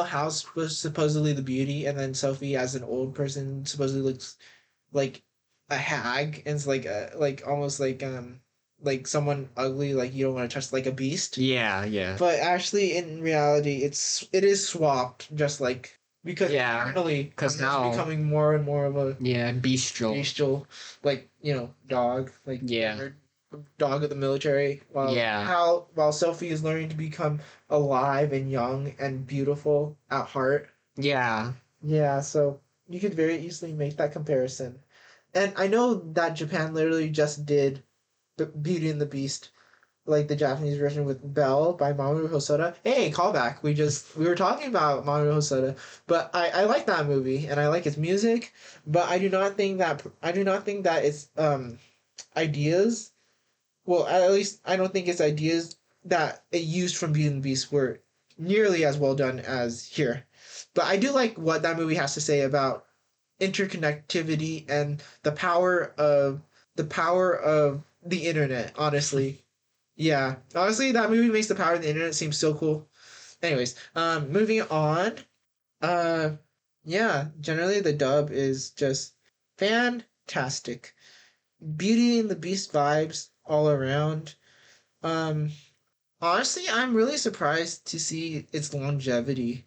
House was supposedly the beauty, and then Sophie as an old person supposedly looks like a hag, and it's like almost like someone ugly, like you don't want to touch, like a beast. Yeah, yeah. But actually, in reality, it is swapped, just like because internally, because now it's becoming more and more of a bestial, like dog, like yeah, dog of the military. While Sophie is learning to become alive and young and beautiful at heart. Yeah. Yeah, so you could very easily make that comparison. And I know that Japan literally just did Beauty and the Beast, like the Japanese version with Belle by Mamoru Hosoda. Hey, callback. We were talking about Mamoru Hosoda, but I like that movie and I like its music, but I do not think that its ideas, well, at least I don't think its ideas that it used from Beauty and the Beast were nearly as well done as here. But I do like what that movie has to say about interconnectivity and the power of the internet, honestly. Yeah. Honestly, that movie makes the power of the internet seem so cool. Anyways, moving on. Yeah, generally the dub is just fantastic. Beauty and the Beast vibes all around. Honestly, I'm really surprised to see its longevity,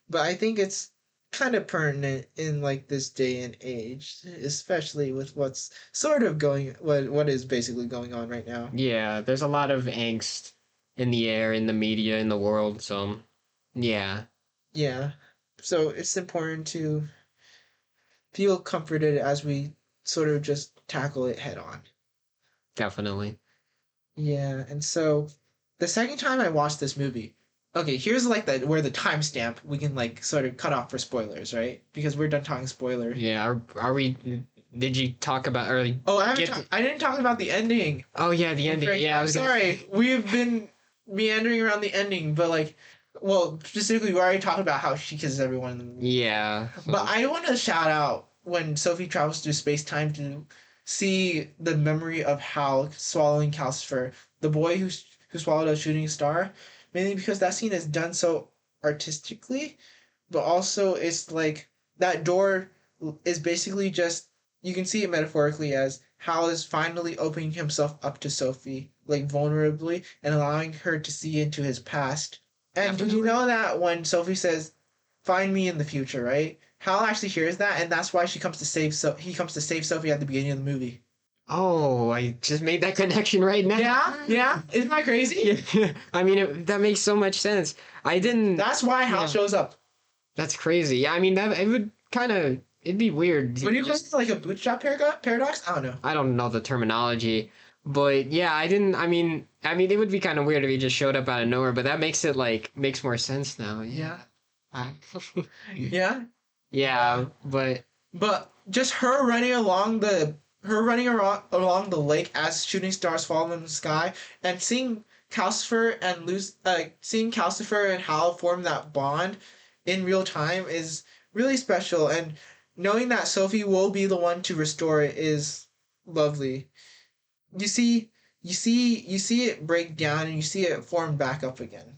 but I think it's kind of pertinent in like this day and age, especially with what's sort of what is basically going on right now. Yeah, there's a lot of angst in the air, in the media, in the world, so yeah. Yeah. So it's important to feel comforted as we sort of just tackle it head on. Definitely. Yeah, and so the second time I watched this movie, okay, here's like where the timestamp we can like sort of cut off for spoilers, right? Because we're done talking spoilers. Yeah, are we? Did you talk about or? Oh, I didn't talk about the ending. Oh yeah, the ending. Yeah, I was sorry. We've been meandering around the ending, but like, well, specifically, we already talked about how she kisses everyone in the movie. Yeah. But I want to shout out when Sophie travels through space time to see the memory of Hal swallowing Calcifer, the boy who swallowed a shooting star, mainly because that scene is done so artistically, but also it's like that door is basically just, you can see it metaphorically as Hal is finally opening himself up to Sophie, like vulnerably, and allowing her to see into his past. And you know that when Sophie says, "Find me in the future," right? Hal actually hears that, and that's why he comes to save Sophie at the beginning of the movie. Oh, I just made that connection right now. Yeah. Isn't that crazy? I mean, that makes so much sense. I didn't. That's why Hal shows up. That's crazy. Yeah, I mean, it'd be weird. Would you call it like a bootstrap paradox? I don't know. I don't know the terminology, but yeah, I didn't. I mean, it would be kind of weird if he just showed up out of nowhere, but that makes more sense now. Yeah. Yeah. Yeah, But just her running along the lake as shooting stars fall in the sky, and seeing Calcifer and Hal form that bond in real time is really special, and knowing that Sophie will be the one to restore it is lovely. You see you see it break down and you see it form back up again.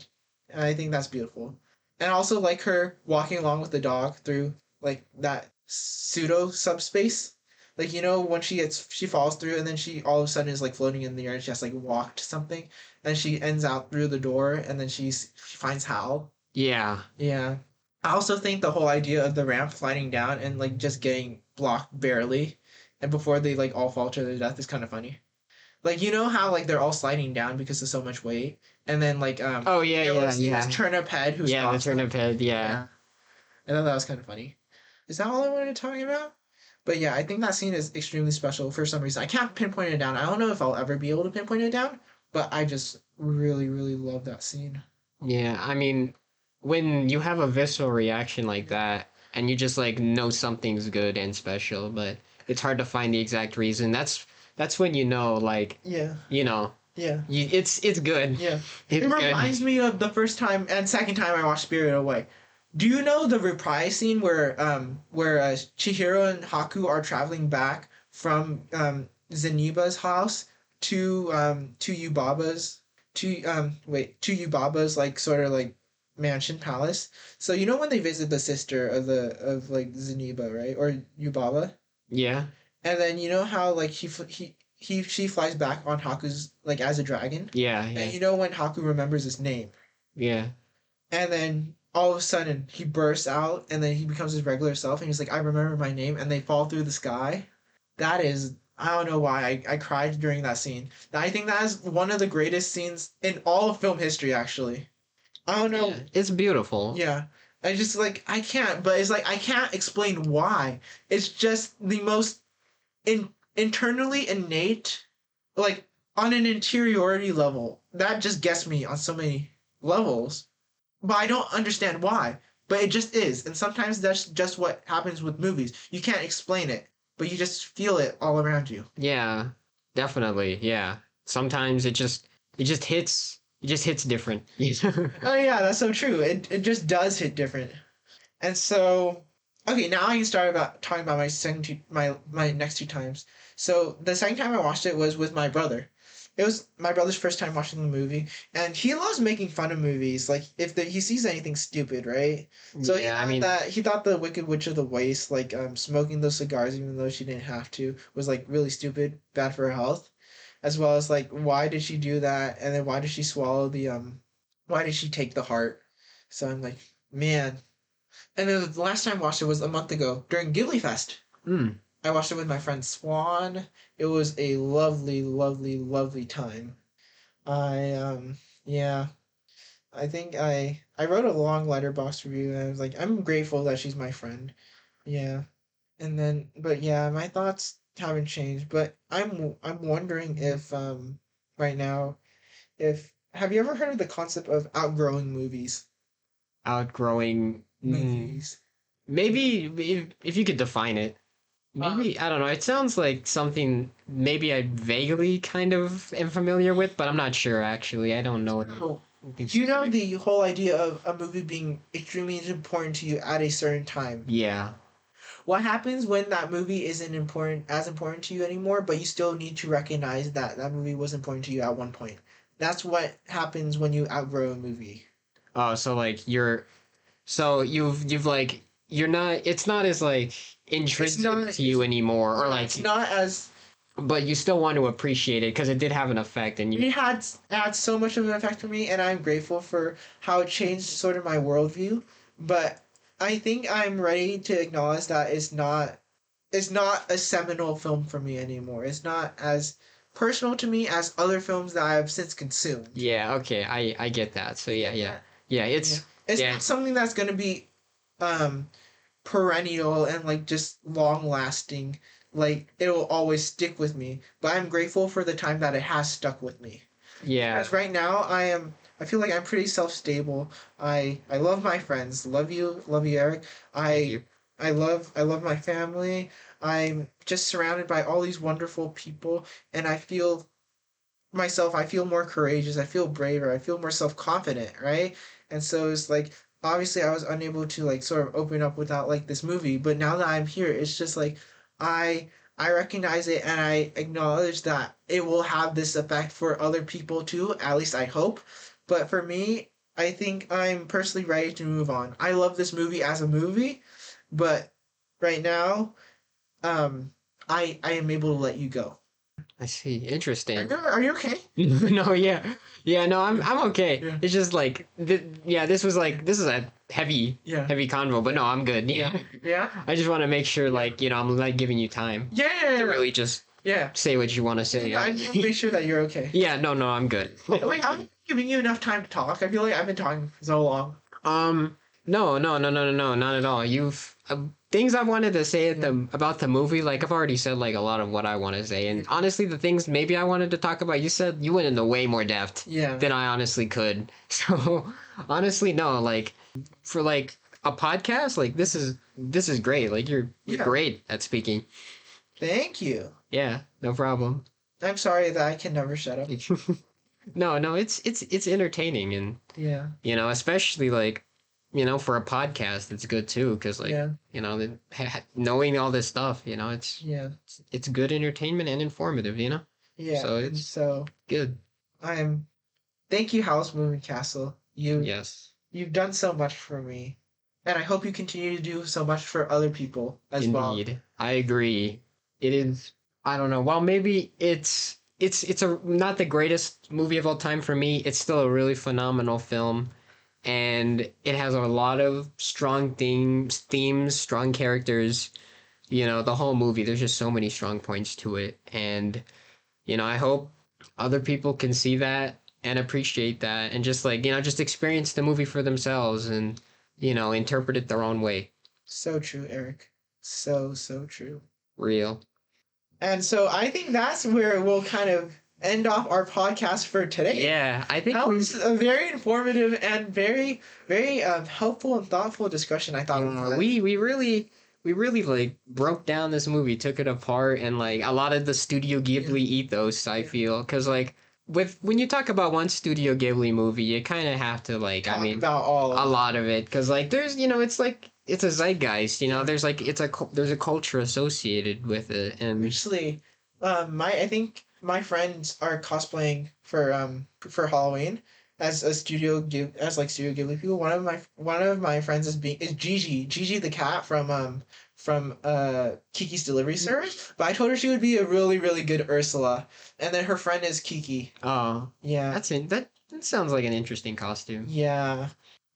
And I think that's beautiful. And I also like her walking along with the dog through like that pseudo subspace. Like when she falls through and then she all of a sudden is like floating in the air and she has to like walk to something and she ends out through the door and then she finds Hal. yeah. Yeah. I also think the whole idea of the ramp sliding down and like just getting blocked barely and before they like all fall to their death is kind of funny. Like how like they're all sliding down because of so much weight, and then like Oh yeah, this turnip head who's yeah, the awesome. turnip head, yeah. I thought that was kind of funny. Is that all I wanted to talk about? But yeah, I think that scene is extremely special for some reason. I can't pinpoint it down. I don't know if I'll ever be able to pinpoint it down, but I just really, really love that scene. Yeah, I mean, when you have a visceral reaction like that, and you just like know something's good and special, but it's hard to find the exact reason. That's when you know, like, Yeah. Yeah, it's good. Yeah. It's It good. reminds me of the first time and second time I watched Spirited Away. Do you know the reprise scene where Chihiro and Haku are traveling back from Zeniba's house to Yubaba's like sort of like mansion palace? So when they visit the sister of like Zeniba, right? Or Yubaba? Yeah. And then how like she flies back on Haku's like as a dragon? Yeah. And when Haku remembers his name. Yeah. And then all of a sudden he bursts out and then he becomes his regular self and he's like, I remember my name, and they fall through the sky. That is, I don't know why I cried during that scene. I think that is one of the greatest scenes in all of film history, actually. I don't know. Yeah, it's beautiful. Yeah. I just like, I can't, but it's like, I can't explain why. It's just the most internally innate, like on an interiority level. That just gets me on so many levels. But I don't understand why. But it just is. And sometimes that's just what happens with movies. You can't explain it, but you just feel it all around you. Yeah, definitely. Yeah. Sometimes it just hits different. Oh yeah, that's so true. It just does hit different. And so, okay, now I can start about talking about my next two times. So the second time I watched it was with my brother. It was my brother's first time watching the movie, and he loves making fun of movies. Like if he sees anything stupid, right? So yeah, he thought the Wicked Witch of the Waste, like smoking those cigars even though she didn't have to, was like really stupid, bad for her health, as well as like why did she do that, and then why did she swallow why did she take the heart? So I'm like, man. And then the last time I watched it was a month ago during Ghibli Fest. Mm. I watched it with my friend Swan. It was a lovely, lovely, lovely time. Yeah. I think I wrote a long letterbox review and I was like, I'm grateful that she's my friend. Yeah. And then but yeah, my thoughts haven't changed, but I'm wondering if right now if have you ever heard of the concept of outgrowing movies? Outgrowing Movies. Maybe if you could define it. Maybe I don't know. It sounds like something maybe I vaguely kind of am familiar with, but I'm not sure actually. I don't know. You know the whole idea of a movie being extremely important to you at a certain time. Yeah. What happens when that movie isn't as important to you anymore, but you still need to recognize that that movie was important to you at one point? That's what happens when you outgrow a movie. Oh, so like you've like you're not. It's not as like intrinsic to you anymore, or like it's not as. But you still want to appreciate it because it did have an effect, and It had so much of an effect for me, and I'm grateful for how it changed sort of my worldview. But I think I'm ready to acknowledge that it's not a seminal film for me anymore. It's not as personal to me as other films that I have since consumed. Yeah. Okay. I get that. So yeah. It's not something that's gonna be perennial and like just long lasting. Like it'll always stick with me, but I'm grateful for the time that it has stuck with me. Yeah. Because right now I feel like I'm pretty self-stable. I love my friends. Love you, Eric. I love my family. I'm just surrounded by all these wonderful people, and I feel I feel more courageous, I feel braver, I feel more self-confident, right? And so it's like obviously I was unable to like sort of open up without like this movie, but now that I'm here, it's just like I I recognize it and I acknowledge that it will have this effect for other people too, at least I hope. But for me, I think I'm personally ready to move on. I love this movie as a movie, but right now, I am able to let you go. I see. Interesting. Are you okay? No, yeah, yeah. No, I'm okay. Yeah. It's just like, yeah. This is a heavy, Yeah. heavy convo, but no, I'm good. Yeah. Yeah. I just want to make sure, like, I'm like giving you time to really just Yeah. say what you want to say. I just want to make sure that you're okay. Yeah. No, I'm good. Like I'm giving you enough time to talk. I feel like I've been talking for so long. No, not at all. You've things I wanted to say about the movie. Like I've already said, like a lot of what I want to say, and honestly, the things maybe I wanted to talk about, you said you went into way more depth Yeah. than I honestly could. So honestly, no, like for like a podcast, like this is great. Like you're Yeah. great at speaking. Thank you. Yeah, no problem. I'm sorry that I can never shut up. No, it's entertaining, and Yeah. especially like for a podcast, it's good too, because like Yeah. knowing all this stuff, Yeah. it's good entertainment and informative, Yeah. So and it's so good. thank you, House Moving Castle. Yes, You've done so much for me. And I hope you continue to do so much for other people as well. indeed. I agree. It is. I don't know. While maybe it's not the greatest movie of all time for me, it's still a really phenomenal film, and it has a lot of strong themes, strong characters. The whole movie. There's just so many strong points to it, and I hope other people can see that and appreciate that, and just like just experience the movie for themselves, and interpret it their own way. So true, Eric. So true. Real. And so I think that's where we'll kind of end off our podcast for today. Yeah, I think That was a very informative and very, very helpful and thoughtful discussion. I thought we really like broke down this movie, took it apart, and like a lot of the Studio Ghibli ethos. I feel because like when you talk about one Studio Ghibli movie, you kind of have to like talk about all a lot of it, because like there's it's like it's a zeitgeist. There's like there's a culture associated with it, and Actually, I think my friends are cosplaying for Halloween as Studio Ghibli people. One of my friends is Gigi the cat from Kiki's Delivery Service. But I told her she would be a really really good Ursula, and then her friend is Kiki. oh, Yeah. that sounds like an interesting costume. Yeah.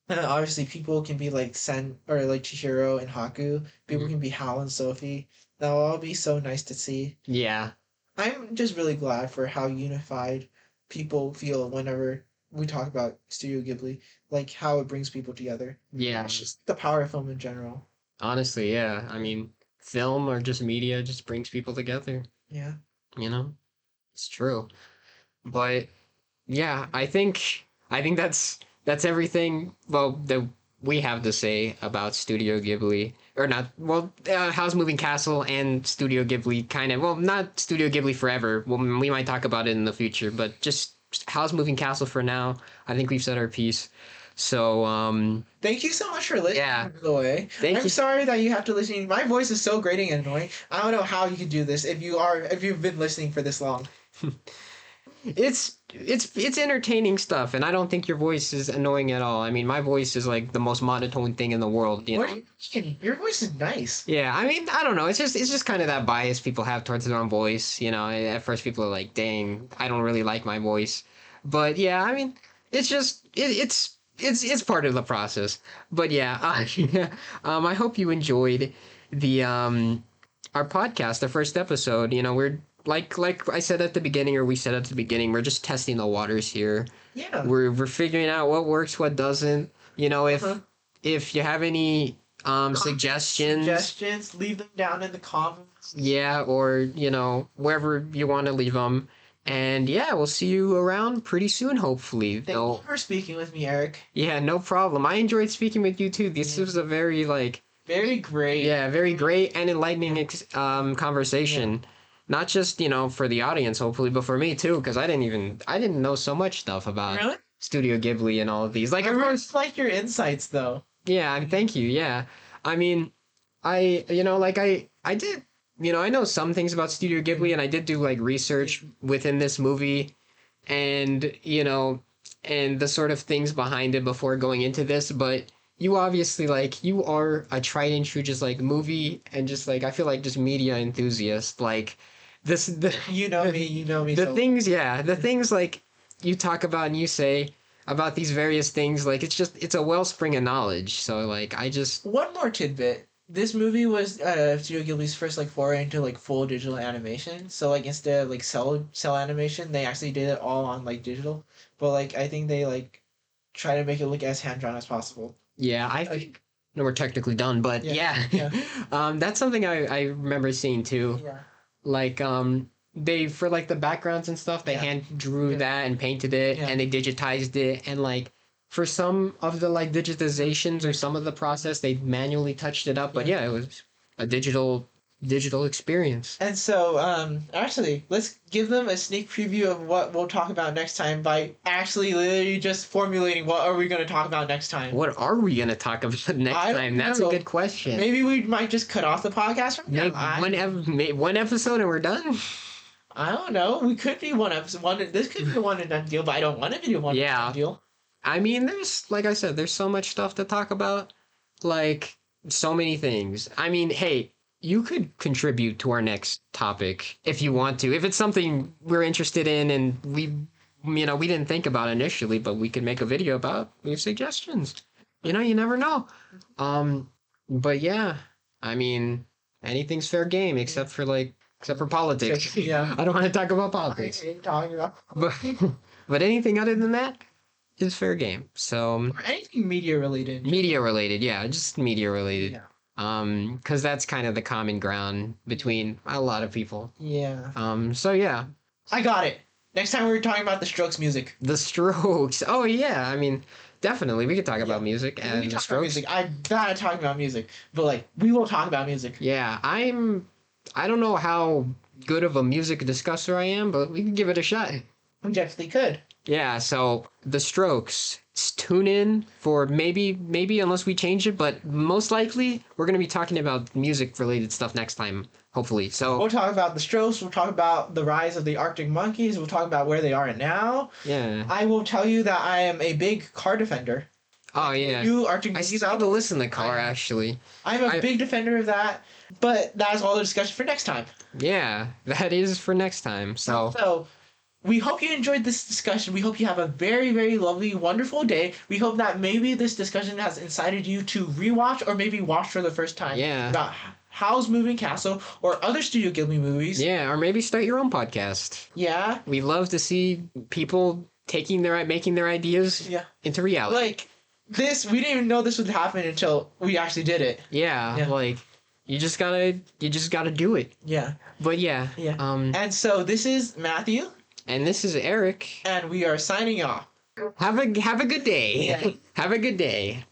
And then obviously people can be like Sen or like Chihiro and Haku. People can be Howl and Sophie. That'll all be so nice to see. Yeah. I'm just really glad for how unified people feel whenever we talk about Studio Ghibli. Like how it brings people together. Yeah. It's just the power of film in general. Honestly, yeah. I mean, film or just media just brings people together. Yeah. It's true. But yeah, I think that's everything. Well, that we have to say about Studio Ghibli, or not. Well, Howl's Moving Castle and Studio Ghibli, kind of. Well, not Studio Ghibli forever. Well, we might talk about it in the future, but just Howl's Moving Castle for now. I think we've said our piece. So, thank you so much for listening. Yeah. By the way, Thank I'm you. sorry that you have to listen. My voice is so grating and annoying. I don't know how you could do this if you've been listening for this long. it's entertaining stuff, and I don't think your voice is annoying at all. I mean, my voice is like the most monotone thing in the world. What are you thinking? Your voice is nice. Yeah, I mean, I don't know. It's just kind of that bias people have towards their own voice. At first, people are like, "Dang, I don't really like my voice," but yeah, I mean, it's just it's part of the process. But yeah, I hope you enjoyed the our podcast, the first episode. We're like I said at the beginning, or we said at the beginning, we're just testing the waters here. Yeah. We're figuring out what works, what doesn't. If you have any suggestions, leave them down in the comments. yeah, or wherever you want to leave them. And yeah, we'll see you around pretty soon, hopefully. Thank you for speaking with me, Eric. Yeah, no problem. I enjoyed speaking with you too. This was a very Very great. Yeah, very great and enlightening conversation. Yeah. Not just, for the audience, hopefully, but for me too, because I didn't know so much stuff about Studio Ghibli and all of these. Like, I of really course, like your insights, though. Yeah, thank you. Yeah, I mean, I did, I know some things about Studio Ghibli, and I did do like research within this movie, and and the sort of things behind it before going into this, but. You obviously you are a tried and true just like movie and just like I feel like just media enthusiast like you know me the things like you talk about and you say about these various things like it's a wellspring of knowledge, so like I just one more tidbit. This movie was Studio Ghibli's first like foray into like full digital animation, so like instead of like cell animation they actually did it all on like digital, but like I think they like try to make it look as hand-drawn as possible. Yeah, I think we're technically done, but yeah. That's something I remember seeing too. Yeah. Like they for like the backgrounds and stuff, they hand drew that and painted it and they digitized it, and like for some of the like digitizations or some of the process they manually touched it up, but it was a digital experience. And so actually let's give them a sneak preview of what we'll talk about next time by actually literally just formulating what are we going to talk about next time. What are we going to talk about next time? That's a good question. Maybe we might just cut off the podcast from now. One episode and we're done. I don't know. We could be one episode. This could be a one and done deal, but I don't want it to be a one and done deal. I mean, there's like I said, there's so much stuff to talk about, like so many things. I mean, hey. You could contribute to our next topic if you want to. If it's something we're interested in and we didn't think about initially, but we could make a video about. Leave suggestions. You never know. But yeah, I mean, anything's fair game except for politics. Yeah. I don't want to talk about politics. I hate talking about but anything other than that is fair game. So or anything media related. Yeah, just media related. Yeah. Because that's kind of the common ground between a lot of people. Yeah. So yeah. I got it. Next time we're talking about the Strokes music. The Strokes. Oh yeah. I mean, definitely we could talk about music and the Strokes. I gotta talk about music, but like we will talk about music. Yeah, I don't know how good of a music discusser I am, but we can give it a shot. We definitely could. Yeah. So the Strokes. Tune in for maybe unless we change it, but most likely we're going to be talking about music related stuff next time, hopefully. So we'll talk about the Strokes, we'll talk about the rise of the Arctic Monkeys, we'll talk about where they are now. Yeah. I will tell you that I am a big car defender. Oh yeah. You Arctic Monkeys. I still listen to the car actually. I'm a big defender of that, but that's all the discussion for next time. Yeah, that is for next time. So we hope you enjoyed this discussion. We hope you have a very, very lovely, wonderful day. We hope that maybe this discussion has incited you to rewatch or maybe watch for the first time. Yeah. About Howl's Moving Castle or other Studio Ghibli movies. Yeah, or maybe start your own podcast. Yeah. We love to see people making their ideas into reality. Like this, we didn't even know this would happen until we actually did it. Yeah. Like you just gotta do it. Yeah. But yeah. And so this is Matthew. And this is Eric. And we are signing off. Have a good day. Yeah. Have a good day.